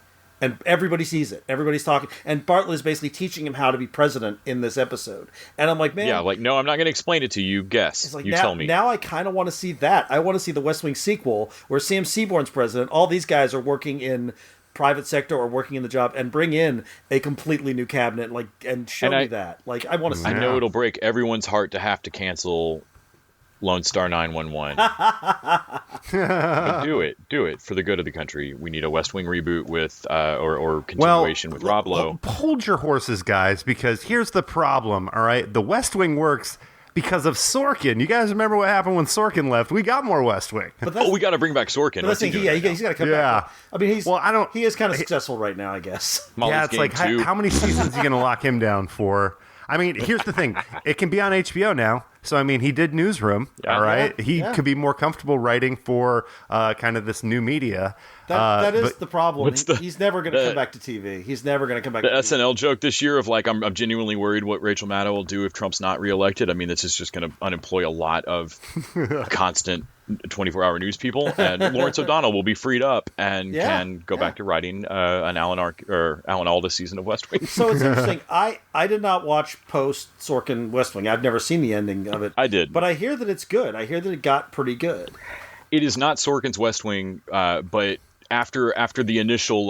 And everybody sees it. Everybody's talking. And Bartlett is basically teaching him how to be president in this episode. And I'm like, man. Yeah, like, no, I'm not going to explain it to you. Guess. It's like, You now, tell me. Now I kind of want to see that. I want to see the West Wing sequel where Sam Seaborn's president. All these guys are working in private sector or working in the job, and bring in a completely new cabinet, and show me that. Like, I want to see I that. know it'll break everyone's heart to have to cancel Lone Star 911. But do it for the good of the country. We need a West Wing reboot with or continuation with Rob Lowe. Hold your horses, guys, because here's the problem. All right, the West Wing works because of Sorkin. You guys remember what happened when Sorkin left? We got more West Wing. But that's, We got to bring back Sorkin. but What's that's he the thing. doing right He's got to come Yeah. back. I mean, he is kind of successful right now, I guess. now? Molly's Yeah, it's Game like 2. how many seasons are you going to lock him down for? I mean, here's the thing. It can be on HBO now. So, I mean, he did Newsroom, Yeah. all right? Yeah, He yeah. could be more comfortable writing for kind of this new media. That is but- the problem. what's the- He's never going to the- come back to TV. He's never going to come back The to TV. SNL joke this year of, like, I'm genuinely worried what Rachel Maddow will do if Trump's not reelected. I mean, this is just going to unemploy a lot of constant 24-hour news people, and Lawrence O'Donnell will be freed up and can go back to writing an Alan Alda season of West Wing. So it's interesting. I did not watch post Sorkin West Wing. I've never seen the ending of it. I did, but I hear that it's good. I hear that it got pretty good. It is not Sorkin's West Wing, but after the initial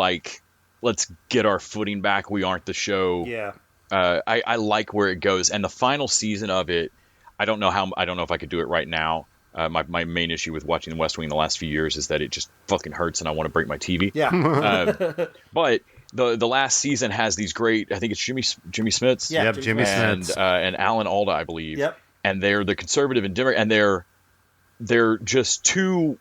let's get our footing back, we aren't the show. Yeah. I like where it goes, and the final season of it. I don't know if I could do it right now. My main issue with watching the West Wing the last few years is that it just fucking hurts and I want to break my TV. Yeah. But the last season has these great, I think it's Jimmy Smits. Yeah, Jimmy Smits. And Alan Alda, I believe. Yep. And they're the conservative and Democrat, and they're just two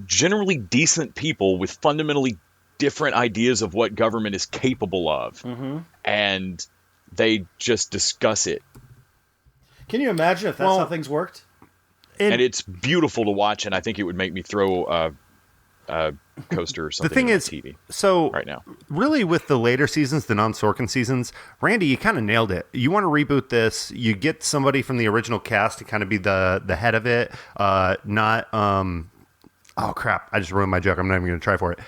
generally decent people with fundamentally different ideas of what government is capable of. Mm-hmm. And they just discuss it. Can you imagine if that's how things worked? And it's beautiful to watch, and I think it would make me throw a coaster or something. The thing is, TV so right now, really with the later seasons, the non-Sorkin seasons, Randy, you kind of nailed it. You want to reboot this, you get somebody from the original cast to kind of be the head of it, not oh crap, I just ruined my joke. I'm not even going to try for it.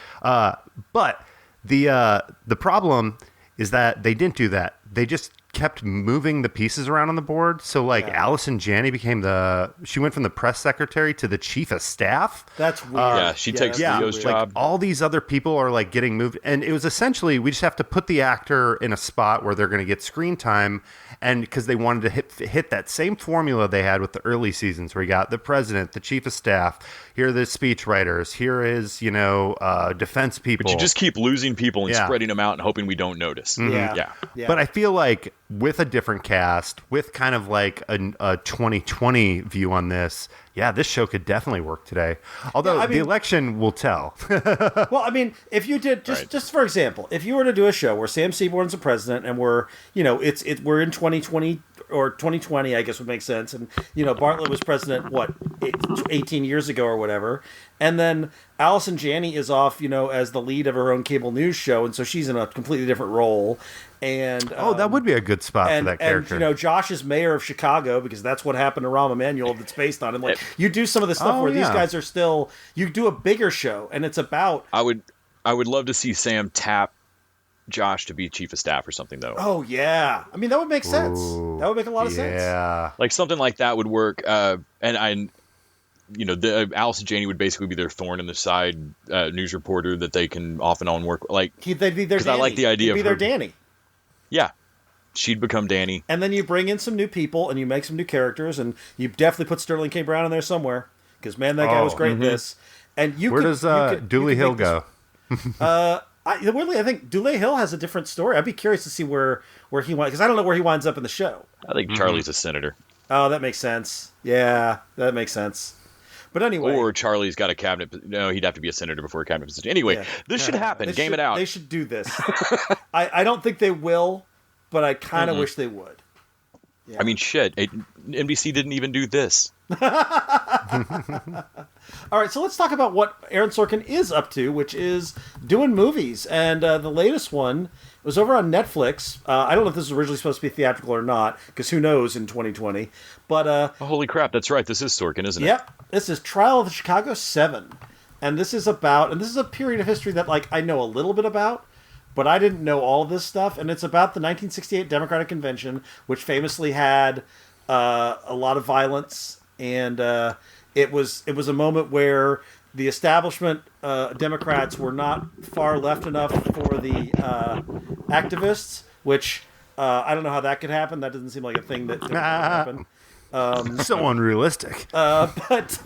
But the problem is that they didn't do that. They just kept moving the pieces around on the board. So Allison Janney she went from the press secretary to the chief of staff. That's weird. she takes Leo's job. All these other people are getting moved. And it was essentially, we just have to put the actor in a spot where they're going to get screen time. And because they wanted to hit that same formula they had with the early seasons where you got the president, the chief of staff, here are the speech writers, here is, defense people. But you just keep losing people and spreading them out and hoping we don't notice. Mm-hmm. Yeah. But I feel like with a different cast, with kind of a 2020 view on this, this show could definitely work today. Although the election will tell. Well, I mean, if you did just for example, if you were to do a show where Sam Seaborn's the president and we're we're in 2020 or 2020, I guess would make sense. And Bartlett was president 18 years ago or whatever, and then Allison Janney is off as the lead of her own cable news show, and so she's in a completely different role. And that would be a good spot for that character. And Josh is mayor of Chicago because that's what happened to Rahm Emanuel that's based on him. You do some of the stuff where these guys are still. You do a bigger show, and it's about. I would love to see Sam tap Josh to be chief of staff or something, though. Oh yeah, I mean that would make sense. That would make a lot of sense. Yeah, something like that would work. And Allison Janney would basically be their thorn in the side news reporter that they can off and on work they'd be their. Danny. I like the idea He'd be of their Danny. Yeah, she'd become Danny. And then you bring in some new people and you make some new characters, and you definitely put Sterling K. Brown in there somewhere because that guy was great in this. And where does Dooley Hill go? I think Dooley Hill has a different story. I'd be curious to see where he went because I don't know where he winds up in the show. I think Charlie's a senator. Oh, that makes sense. Yeah, that makes sense. But anyway, or Charlie's got a cabinet. No, he'd have to be a senator before a cabinet position. Anyway, this should happen. Game it out. They should do this. I don't think they will, but I kind of wish they would. Yeah. I mean, shit. NBC didn't even do this. All right, so let's talk about what Aaron Sorkin is up to, which is doing movies. And the latest one was over on Netflix. I don't know if this was originally supposed to be theatrical or not, because who knows in 2020. But holy crap, that's right. This is Sorkin, isn't it? Yep. This is Trial of the Chicago 7. And this is a period of history that I know a little bit about, but I didn't know all of this stuff. And it's about the 1968 Democratic Convention, which famously had a lot of violence. And it was a moment where the establishment Democrats were not far left enough for the activists, which I don't know how that could happen. That doesn't seem like a thing that would happen. So unrealistic. But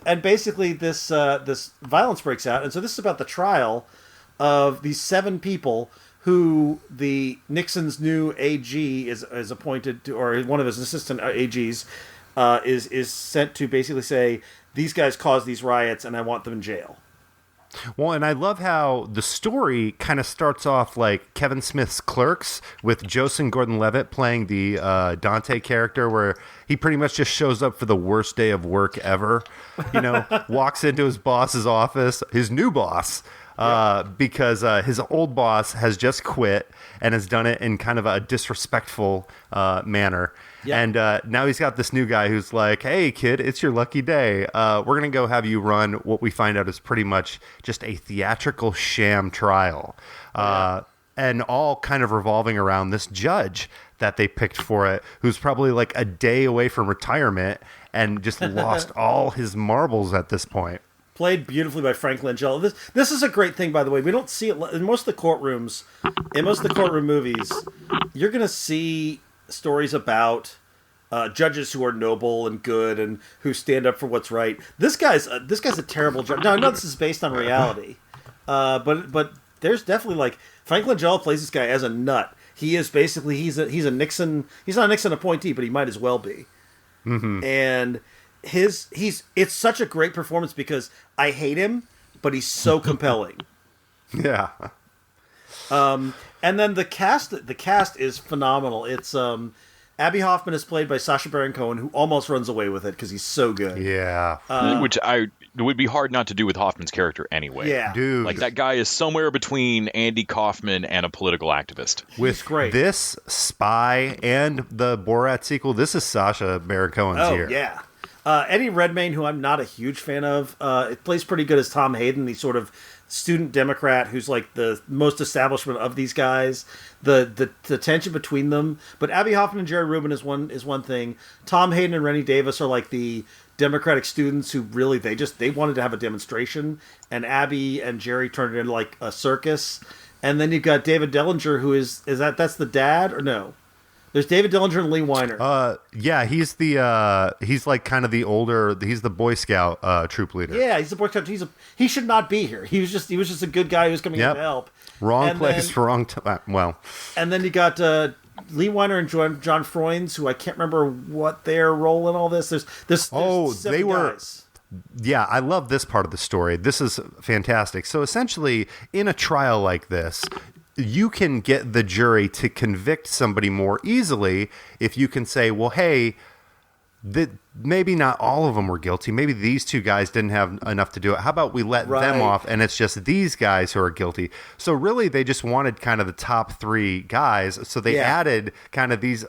and basically this violence breaks out, and so this is about the trial of these 7 people who the Nixon's new AG is appointed to, or one of his assistant AGs is sent to basically say, these guys caused these riots and I want them in jail. Well, and I love how the story kind of starts off like Kevin Smith's Clerks with Joseph Gordon-Levitt playing the Dante character, where he pretty much just shows up for the worst day of work ever. Walks into his boss's office, his new boss, because his old boss has just quit and has done it in kind of a disrespectful manner. Yeah. And now he's got this new guy who's like, hey, kid, it's your lucky day. We're going to go have you run what we find out is pretty much just a theatrical sham trial. And all kind of revolving around this judge that they picked for it, who's probably like a day away from retirement and just lost all his marbles at this point. Played beautifully by Frank Langella. This is a great thing, by the way. We don't see it in most of the courtrooms. In most of the courtroom movies, you're going to see stories about judges who are noble and good and who stand up for what's right. This guy's a terrible judge. Now I know this is based on reality, but there's definitely like Frank Langella plays this guy as a nut. He is basically he's a Nixon. He's not a Nixon appointee, but he might as well be. Mm-hmm. And it's such a great performance because I hate him, but he's so compelling. Yeah. And then the cast is phenomenal. It's Abby Hoffman is played by Sacha Baron Cohen, who almost runs away with it because he's so good. Yeah. Which it would be hard not to do with Hoffman's character anyway. Yeah. Dude. Like, that guy is somewhere between Andy Kaufman and a political activist. With great. this Spy and the Borat sequel, this is Sacha Baron Cohen's year. Oh, yeah. Eddie Redmayne, who I'm not a huge fan of, it plays pretty good as Tom Hayden, the sort of student Democrat who's like the most establishment of these guys. The tension between them. But Abby Hoffman and Jerry Rubin is one thing. Tom Hayden and Rennie Davis are like the Democratic students who really they wanted to have a demonstration, and Abby and Jerry turned it into like a circus. And then you've got David Dellinger, who that's the dad or no? There's David Dellinger and Lee Weiner. Yeah, he's like kind of the older. He's the Boy Scout troop leader. Yeah, he's the Boy Scout. He should not be here. He was just a good guy who was coming in to help. Wrong place, wrong time. Well, and then you got Lee Weiner and John Froines, who I can't remember what their role in all this. There's seven guys. Yeah, I love this part of the story. This is fantastic. So essentially, in a trial like this, you can get the jury to convict somebody more easily if you can say, well, hey, maybe not all of them were guilty. Maybe these two guys didn't have enough to do it. How about we let them off and it's just these guys who are guilty? So really, they just wanted kind of the top three guys. So they added kind of these.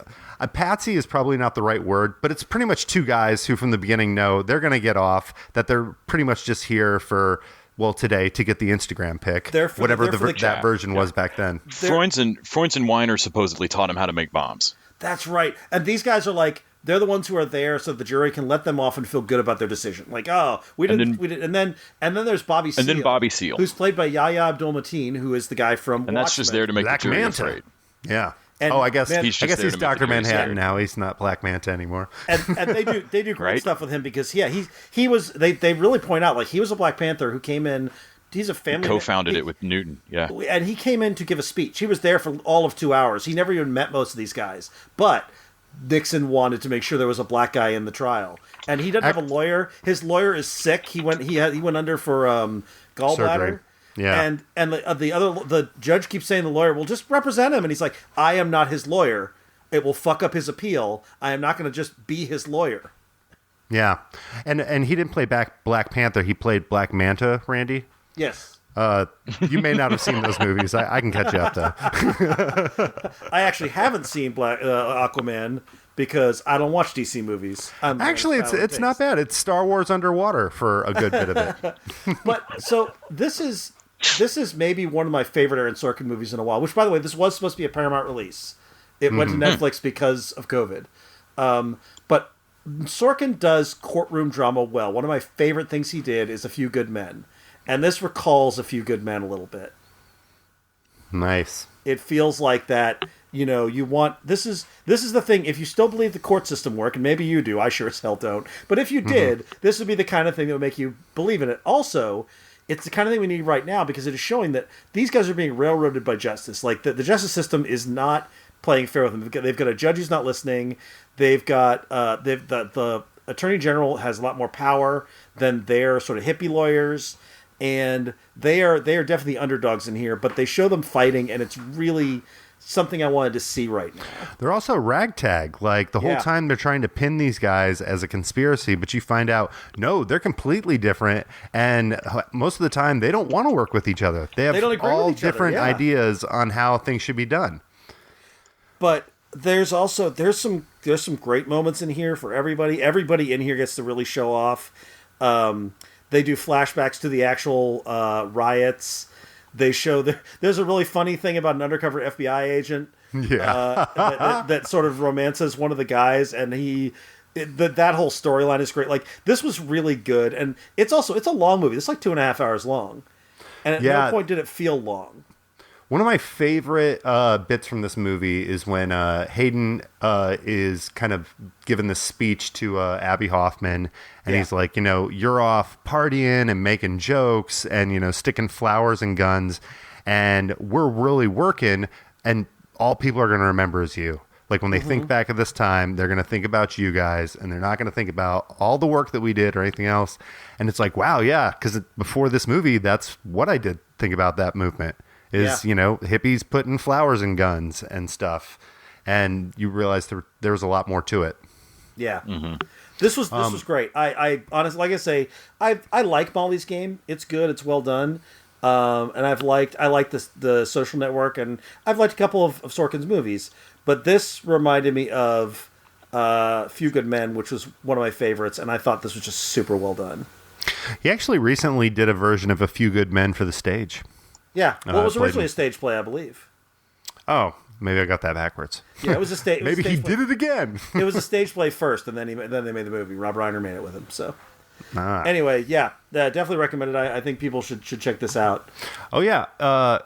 Patsy is probably not the right word, but it's pretty much two guys who from the beginning know they're going to get off, that they're pretty much just here for, well, today to get the Instagram pic, whatever that version was back then. Froines and Weiner supposedly taught him how to make bombs. That's right. And these guys are like, they're the ones who are there so the jury can let them off and feel good about their decision. Like, oh, we didn't. And then there's Bobby Seale. And then Bobby Seale, who's played by Yahya Abdul-Mateen, who is the guy from And that's just there to make Black the jury Manta. afraid. Yeah. And I guess he's Dr. Manhattan now. He's not Black Manta anymore. And they do great stuff with him because he was they really point out like he was a Black Panther who came in. He's a family. Co-founded it with Newton, yeah. And he came in to give a speech. He was there for all of 2 hours. He never even met most of these guys. But Nixon wanted to make sure there was a black guy in the trial, and he doesn't have a lawyer. His lawyer is sick. He went under for gallbladder. Surgery. Yeah, and the judge keeps saying the lawyer will just represent him, and he's like, I am not his lawyer. It will fuck up his appeal. I am not going to just be his lawyer. Yeah, and he didn't play Black Panther. He played Black Manta, Randy. Yes. You may not have seen those movies. I can catch you up though. I actually haven't seen Aquaman because I don't watch DC movies. Actually, it's not bad. It's Star Wars underwater for a good bit of it. But so this is maybe one of my favorite Aaron Sorkin movies in a while. Which, by the way, this was supposed to be a Paramount release. It went to Netflix because of COVID. But Sorkin does courtroom drama well. One of my favorite things he did is A Few Good Men. And this recalls A Few Good Men a little bit. Nice. It feels like that, you want... This is the thing. If you still believe the court system work, and maybe you do, I sure as hell don't. But if you did, this would be the kind of thing that would make you believe in it. Also, it's the kind of thing we need right now because it is showing that these guys are being railroaded by justice. Like, the justice system is not playing fair with them. They've got a judge who's not listening. They've got... the attorney general has a lot more power than their sort of hippie lawyers. And they are definitely underdogs in here, but they show them fighting, and it's really something I wanted to see right now. They're also ragtag. Like, the whole time they're trying to pin these guys as a conspiracy, but you find out, no, they're completely different. And most of the time, they don't want to work with each other. They have all different ideas on how things should be done. But there's some great moments in here for everybody. Everybody in here gets to really show off. They do flashbacks to the actual riots. They show there's a really funny thing about an undercover FBI agent that sort of romances one of the guys, and that whole storyline is great. Like, this was really good, and it's a long movie. It's like 2.5 hours long, and at no point did it feel long. One of my favorite bits from this movie is when Hayden is kind of giving this speech to Abby Hoffman, and he's like, you're off partying and making jokes and, sticking flowers and guns, and we're really working, and all people are going to remember is you. Like, when they think back at this time, they're going to think about you guys, and they're not going to think about all the work that we did or anything else. And it's like, wow, yeah, because before this movie, that's what I did think about that movement. Hippies putting flowers in guns and stuff, and you realize there was a lot more to it. Yeah, this was great. I honestly, like I say, I like Molly's Game. It's good. It's well done, and I like the Social Network, and I've liked a couple of Sorkin's movies, but this reminded me of Few Good Men, which was one of my favorites, and I thought this was just super well done. He actually recently did a version of A Few Good Men for the stage. Yeah, well, it was originally a stage play, I believe. Oh, maybe I got that backwards. Yeah, it was a stage. Maybe he did it again. It was a stage play first, and then they made the movie. Rob Reiner made it with him. So, anyway, definitely recommend it. I think people should check this out. Oh yeah,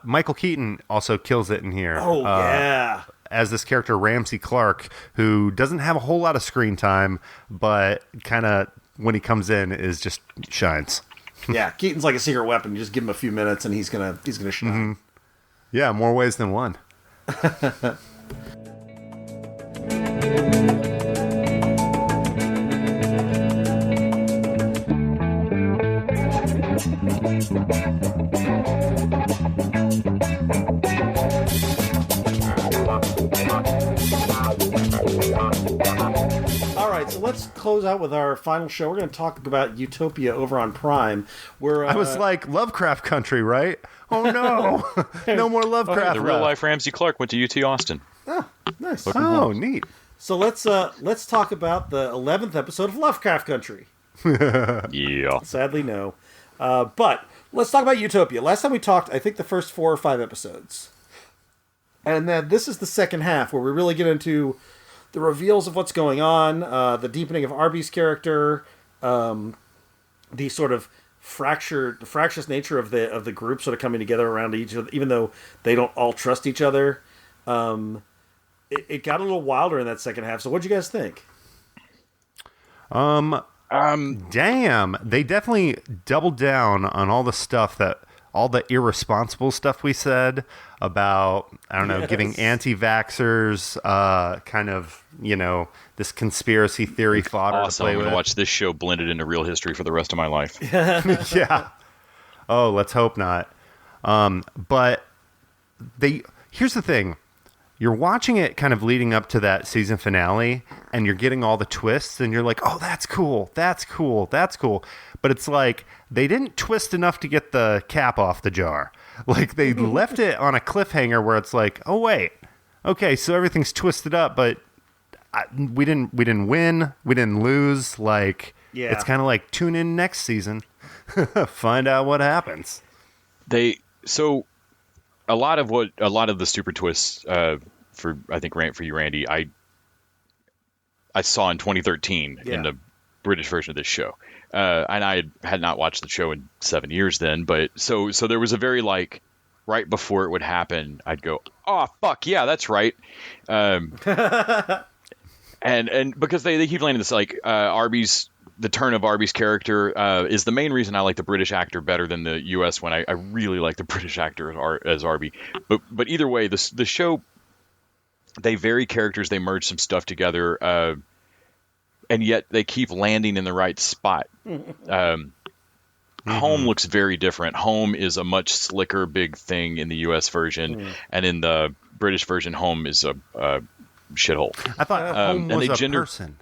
Michael Keaton also kills it in here. Oh yeah, as this character Ramsey Clark, who doesn't have a whole lot of screen time, but kind of when he comes in is just shines. Yeah, Keaton's like a secret weapon. You just give him a few minutes, and he's gonna shine. Yeah, more ways than one. So let's close out with our final show. We're going to talk about Utopia over on Prime. I was like, Lovecraft Country, right? Oh no, no more Lovecraft. The real life Ramsey Clark went to UT Austin. Oh, nice. Oh, neat. So let's talk about the 11th episode of Lovecraft Country. Yeah. Sadly, no. But let's talk about Utopia. Last time we talked, I think the first 4 or 5 episodes, and then this is the second half where we really get into the reveals of what's going on, the deepening of Arby's character, the sort of fractious nature of the group sort of coming together around each other, even though they don't all trust each other. It got a little wilder in that second half. So what'd you guys think? Damn, they definitely doubled down on all the irresponsible stuff we said about, I don't know, giving anti-vaxxers kind of, this conspiracy theory fodder awesome. To play I'm with. going to watch this show blended into real history for the rest of my life. Yeah. Oh, let's hope not. But here's the thing. You're watching it kind of leading up to that season finale, and you're getting all the twists, and you're like, oh, that's cool, that's cool, that's cool. But it's like, they didn't twist enough to get the cap off the jar. Like, they left it on a cliffhanger where it's like, oh, wait, okay, so everything's twisted up, but we didn't win, we didn't lose. Like, It's kind of like, tune in next season, find out what happens. So a lot of the super twists for you, Randy, I saw in 2013 in the British version of this show, and I had not watched the show in 7 years then. But so there was a very right before it would happen, I'd go, oh fuck yeah, that's right, and because they keep landing this Arby's. The turn of Arby's character is the main reason I like the British actor better than the U.S. one. I really like the British actor as Arby. But either way, the show, they vary characters, they merge some stuff together, and yet they keep landing in the right spot. Home looks very different. Home is a much slicker, big thing in the U.S. version, and in the British version, home is a shithole. I thought home was and they a person.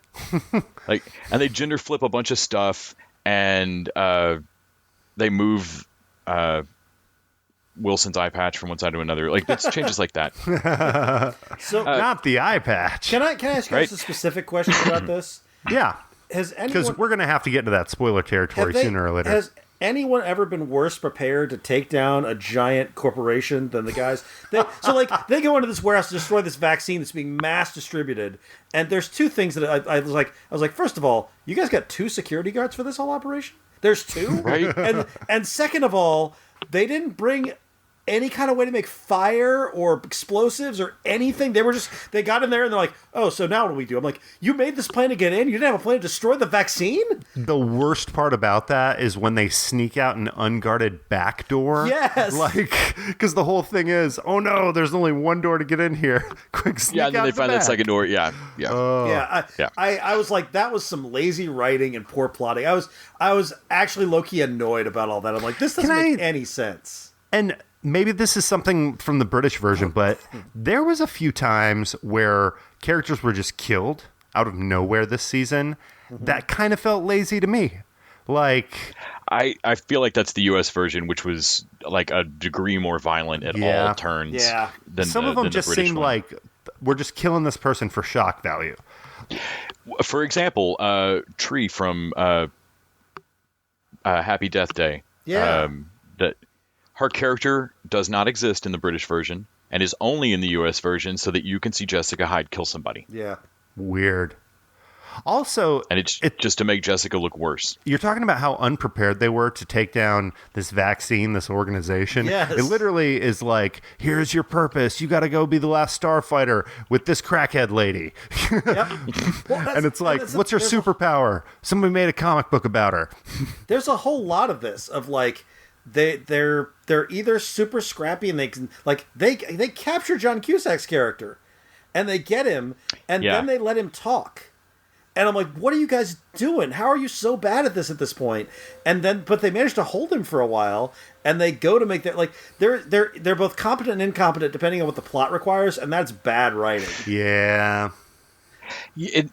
And they gender flip a bunch of stuff, and they move Wilson's eye patch from one side to another. Like, it's changes like that. So Not the eye patch. can I ask you Right. a specific question about this? Yeah, Has because anyone we're going to have to get into that spoiler territory sooner or later. Has anyone ever been worse prepared to take down a giant corporation than the guys? They go into this warehouse to destroy this vaccine that's being mass distributed, and there's two things that I was like, first of all, you guys got 2 security guards for this whole operation? There's 2, Right. And second of all, they didn't bring any kind of way to make fire or explosives or anything. They got in there and they're like, oh, so now what do we do? I'm like, you made this plan to get in? You didn't have a plan to destroy the vaccine? The worst part about that is when they sneak out an unguarded back door. Yes. Because the whole thing is, oh no, there's only one door to get in here. Quick, sneak Yeah, and then out they the find back. that second door. Yeah. I was like, that was some lazy writing and poor plotting. I was actually low-key annoyed about all that. I'm like, this doesn't make any sense. And maybe this is something from the British version, but there was a few times where characters were just killed out of nowhere this season. That kind of felt lazy to me. Like, I feel like that's the U.S. version, which was like a degree more violent at all turns. Yeah. Than some the, of them than just the British seemed one. like we're just killing this person for shock value. For example, Tree from Happy Death Day. Yeah. That her character does not exist in the British version and is only in the U.S. version so that you can see Jessica Hyde kill somebody. Yeah. Weird. Also, And it's just to make Jessica look worse. you're talking about how unprepared they were to take down this vaccine, this organization. Yes. It literally is like, here's your purpose. You got to go be the last starfighter with this crackhead lady. Yep. Well, And it's like, what's her there's superpower? Somebody made a comic book about her. There's a whole lot of this of like they're either super scrappy and they can like they capture John Cusack's character and they get him and then they let him talk. And I'm like, what are you guys doing? How are you so bad at this point? And then, but they managed to hold him for a while, and they go to make that like they're both competent and incompetent depending on what the plot requires, and that's bad writing. Yeah.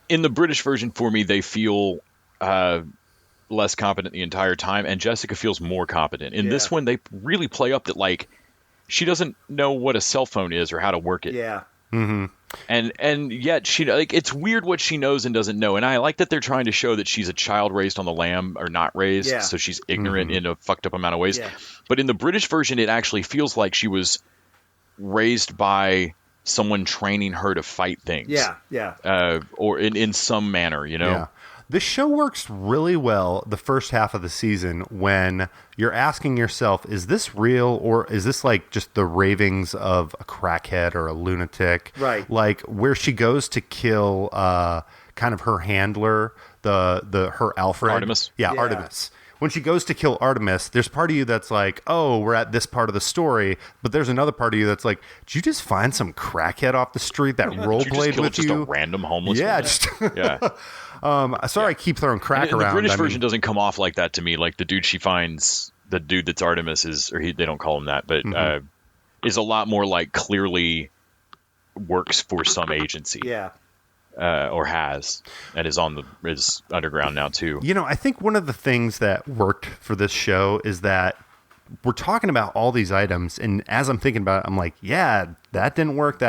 In the British version, for me, they feel less competent the entire time, and Jessica feels more competent. In this one, they really play up that like she doesn't know what a cell phone is or how to work it. Yeah. And yet she like it's weird what she knows and doesn't know. And I like that they're trying to show that she's a child raised on the lam or not raised, Yeah. so she's ignorant in a fucked up amount of ways. Yeah. But in the British version, it actually feels like she was raised by someone training her to fight things. Yeah. Yeah. Or in some manner, you know. Yeah. This show works really well the first half of the season when you're asking yourself, is this real or is this like just the ravings of a crackhead or a lunatic? Right. Like where she goes to kill kind of her handler, her Alfred. Artemis? Yeah, Yeah. Artemis. When she goes to kill Artemis, there's part of you that's like, oh, we're at this part of the story. But there's another part of you that's like, did you just find some crackhead off the street that Did you just rollerblade kill with just you? a random homeless Yeah, man? just Yeah. sorry, I keep throwing crack And the around. British I mean, version doesn't come off like that to me. Like the dude she finds, the dude that's Artemis is, or they don't call him that, but is a lot more like clearly works for some agency. Yeah. Or has, and is underground now too. You know, I think one of the things that worked for this show is that we're talking about all these items, and as I'm thinking about it, I'm like, yeah, that didn't work.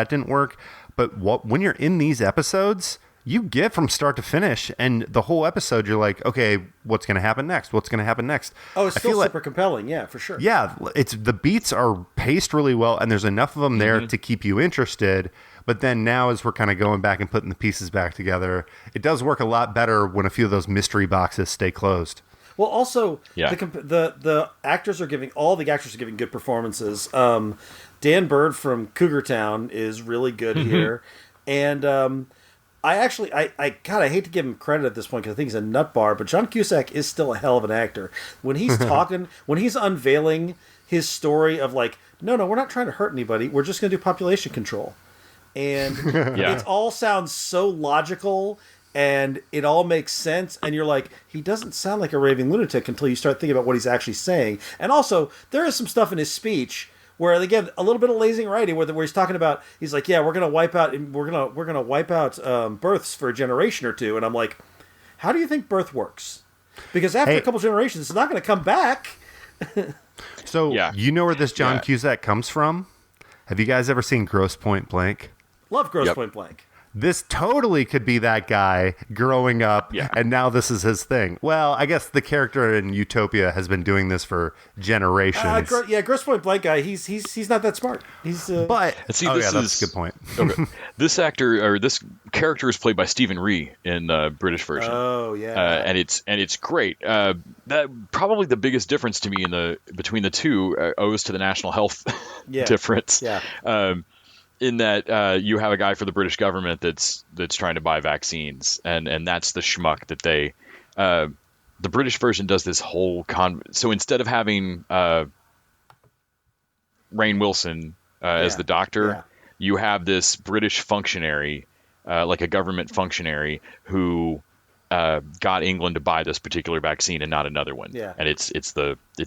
But when you're in these episodes, you get from start to finish, and the whole episode, you're like, okay, what's going to happen next? What's going to happen next? Oh, it's I feel still like- super compelling. Yeah, for sure. Yeah, the beats are paced really well, and there's enough of them there to keep you interested. But then now, as we're kind of going back and putting the pieces back together, it does work a lot better when a few of those mystery boxes stay closed. Well, also, Yeah. the actors are giving good performances. Dan Bird from Cougar Town is really good here, and I hate to give him credit at this point because I think he's a nut bar, but John Cusack is still a hell of an actor. When he's talking, when he's unveiling his story of like, no, we're not trying to hurt anybody, we're just going to do population control, and Yeah. it all sounds so logical. And it all makes sense, and you're like, he doesn't sound like a raving lunatic until you start thinking about what he's actually saying. And also, there is some stuff in his speech Where again, a little bit of lazy writing, where he's talking about, he's like, yeah, we're gonna wipe out births for a generation or two, and I'm like, how do you think birth works? Because after a couple generations, it's not going to come back. So you know where this John Cusack comes from? Have you guys ever seen Grosse Point Blank? Love Grosse Point Blank. This totally could be that guy growing up, and now this is his thing. Well, I guess the character in Utopia has been doing this for generations. Grosse Point Blank guy, he's not that smart. He's but see, that's a good point. Okay. This character is played by Stephen Ree in the British version. Oh yeah, and it's great. That probably the biggest difference to me between the two owes to the national health difference. Yeah. In that you have a guy for the British government that's trying to buy vaccines, and that's the schmuck that they. The British version does this whole so instead of having Rainn Wilson as the doctor, you have this British functionary, like a government functionary, who got England to buy this particular vaccine and not another one. Yeah. And it's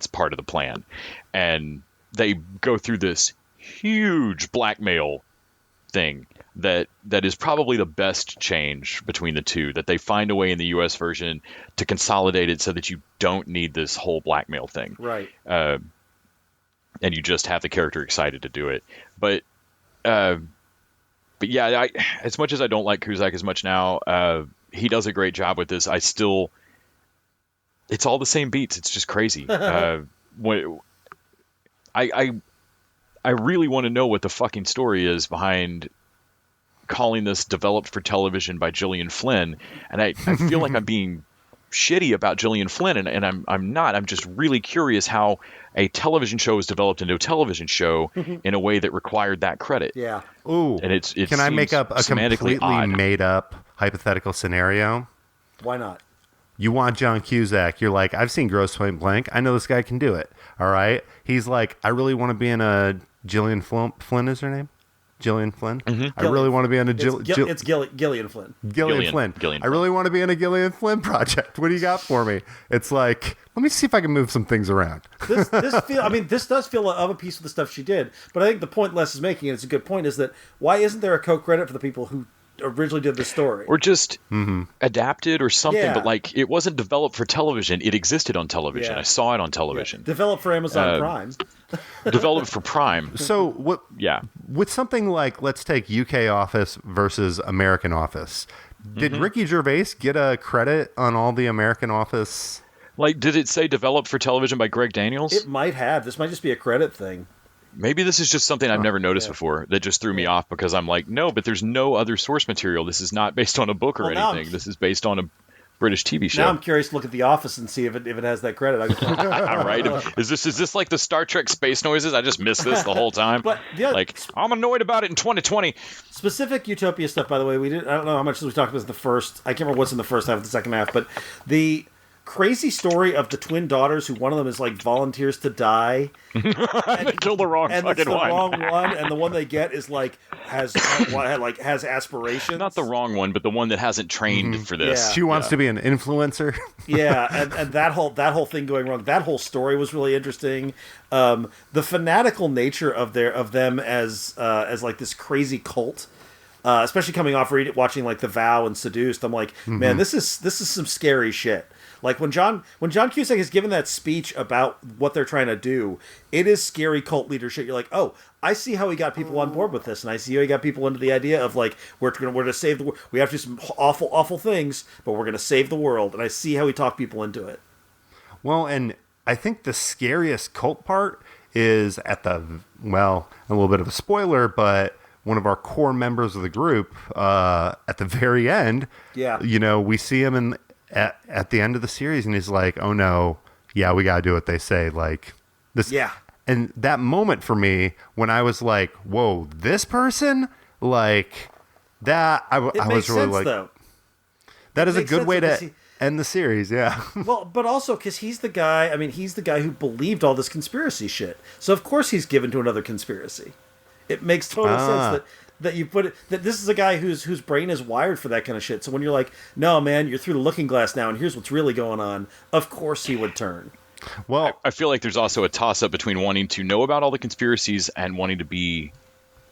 part of the plan, and they go through this huge blackmail thing that is probably the best change between the two, that they find a way in the US version to consolidate it so that you don't need this whole blackmail thing. Right. And you just have the character excited to do it. But yeah, as much as I don't like Cusack as much now, he does a great job with this. It's all the same beats. It's just crazy. I really want to know what the fucking story is behind calling this developed for television by Gillian Flynn. And I feel like I'm being shitty about Gillian Flynn, and I'm not. I'm just really curious how a television show is developed into a television show in a way that required that credit. Yeah. Ooh. And can I make up a completely made up hypothetical scenario? Why not? You want John Cusack. You're like, I've seen Grosse Point Blank. I know this guy can do it. All right. He's like, I really want to be in a Gillian Flynn is her name? Gillian Flynn? Mm-hmm. I really want to be in a It's Gillian Flynn. Gillian Flynn. I really want to be in a Gillian Flynn project. What do you got for me? It's like, let me see if I can move some things around. This does feel of a piece of the stuff she did. But I think the point Les is making, and it's a good point, is that why isn't there a co-credit for the people who originally did the story, or just adapted or something? Yeah. But like, it wasn't developed for television. It existed on television. Yeah. I saw it on television. Yeah. Developed for Amazon Prime. Developed for Prime. So what? Yeah. With something like, let's take UK Office versus American Office. Did Ricky Gervais get a credit on all the American Office? Like, did it say developed for television by Greg Daniels? It might have. This might just be a credit thing. Maybe this is just something I've never noticed before that just threw me off, because I'm like, no, but there's no other source material. This is not based on a book or anything. This is based on a British TV show. Now I'm curious to look at The Office and see if it has that credit. All right. Is this like the Star Trek space noises? I just missed this the whole time. But yeah, like, I'm annoyed about it in 2020. Specific Utopia stuff, by the way, I don't know how much we talked about in the first. I can't remember what's in the first half of the second half, but the crazy story of the twin daughters, who one of them is like volunteers to die. They kill the wrong and fucking it's the one. wrong one, and the one they get is like has aspirations. Not the wrong one, but the one that hasn't trained for this. Yeah. She wants to be an influencer. Yeah, and that whole thing going wrong. That whole story was really interesting. The fanatical nature of them as like this crazy cult. Especially coming off watching like The Vow and Seduced, I'm like, man, this is some scary shit. Like when John Cusack is given that speech about what they're trying to do, it is scary cult leader shit. You're like, oh, I see how he got people on board with this, and I see how he got people into the idea of like we're to save the world. We have to do some awful things, but we're going to save the world, and I see how he talked people into it. Well, and I think the scariest cult part is at a little bit of a spoiler, but one of our core members of the group at the very end. Yeah, we see him at the end of the series, and he's like, oh no, yeah, we gotta do what they say, like this. Yeah. And that moment for me, when I was like, whoa, this person, like that, I was really sense, like, though. that is a good way to end the series. Yeah. Well, but also because he's the guy who believed all this conspiracy shit, so of course he's given to another conspiracy. It makes total sense that you put it, that this is a guy whose brain is wired for that kind of shit. So when you're like, no, man, you're through the looking glass now, and here's what's really going on, of course he would turn. Well, I feel like there's also a toss-up between wanting to know about all the conspiracies and wanting to be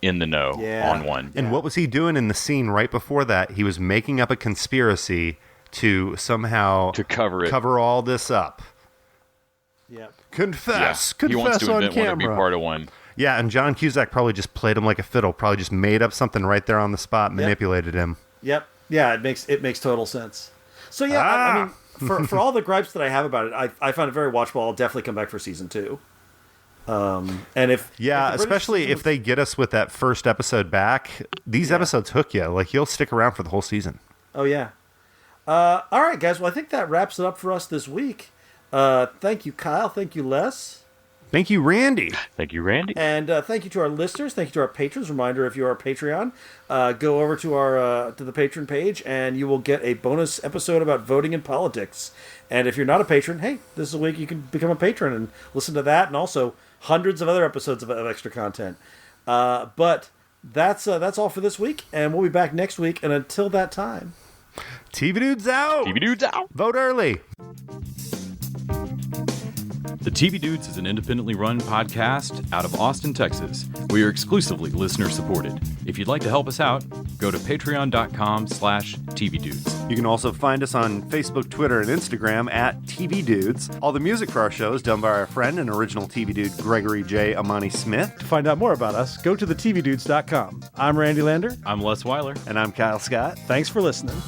in the know on one. and what was he doing in the scene right before that? He was making up a conspiracy to somehow To cover it. cover all this up. Yep. Confess, he wants confess to on invent one and be camera. part of one. Yeah, and John Cusack probably just played him like a fiddle. Probably just made up something right there on the spot, manipulated him. Yep. Yeah, it makes total sense. So yeah, I mean, for all the gripes that I have about it, I find it very watchable. I'll definitely come back for season 2. And if the British especially season if they get us with that first episode back, these episodes hook you. Like you'll stick around for the whole season. Oh yeah. All right, guys. Well, I think that wraps it up for us this week. Thank you, Kyle. Thank you, Les. Thank you, Randy. Thank you, Randy. And thank you to our listeners. Thank you to our patrons. Reminder: if you are a Patreon, go over to our to the patron page, and you will get a bonus episode about voting in politics. And if you're not a patron, hey, this is a week you can become a patron and listen to that, and also hundreds of other episodes of extra content. But that's all for this week, and we'll be back next week. And until that time, TV Dudes out. TV Dudes out. Vote early. The TV Dudes is an independently run podcast out of Austin, Texas. We are exclusively listener supported. If you'd like to help us out, go to patreon.com/TV Dudes. You can also find us on Facebook, Twitter, and Instagram at TV Dudes. All the music for our show is done by our friend and original TV Dude Gregory J. Amani Smith. to find out more about us, go to thetvdudes.com. I'm Randy Lander. I'm Les Weiler. And I'm Kyle Scott. Thanks for listening.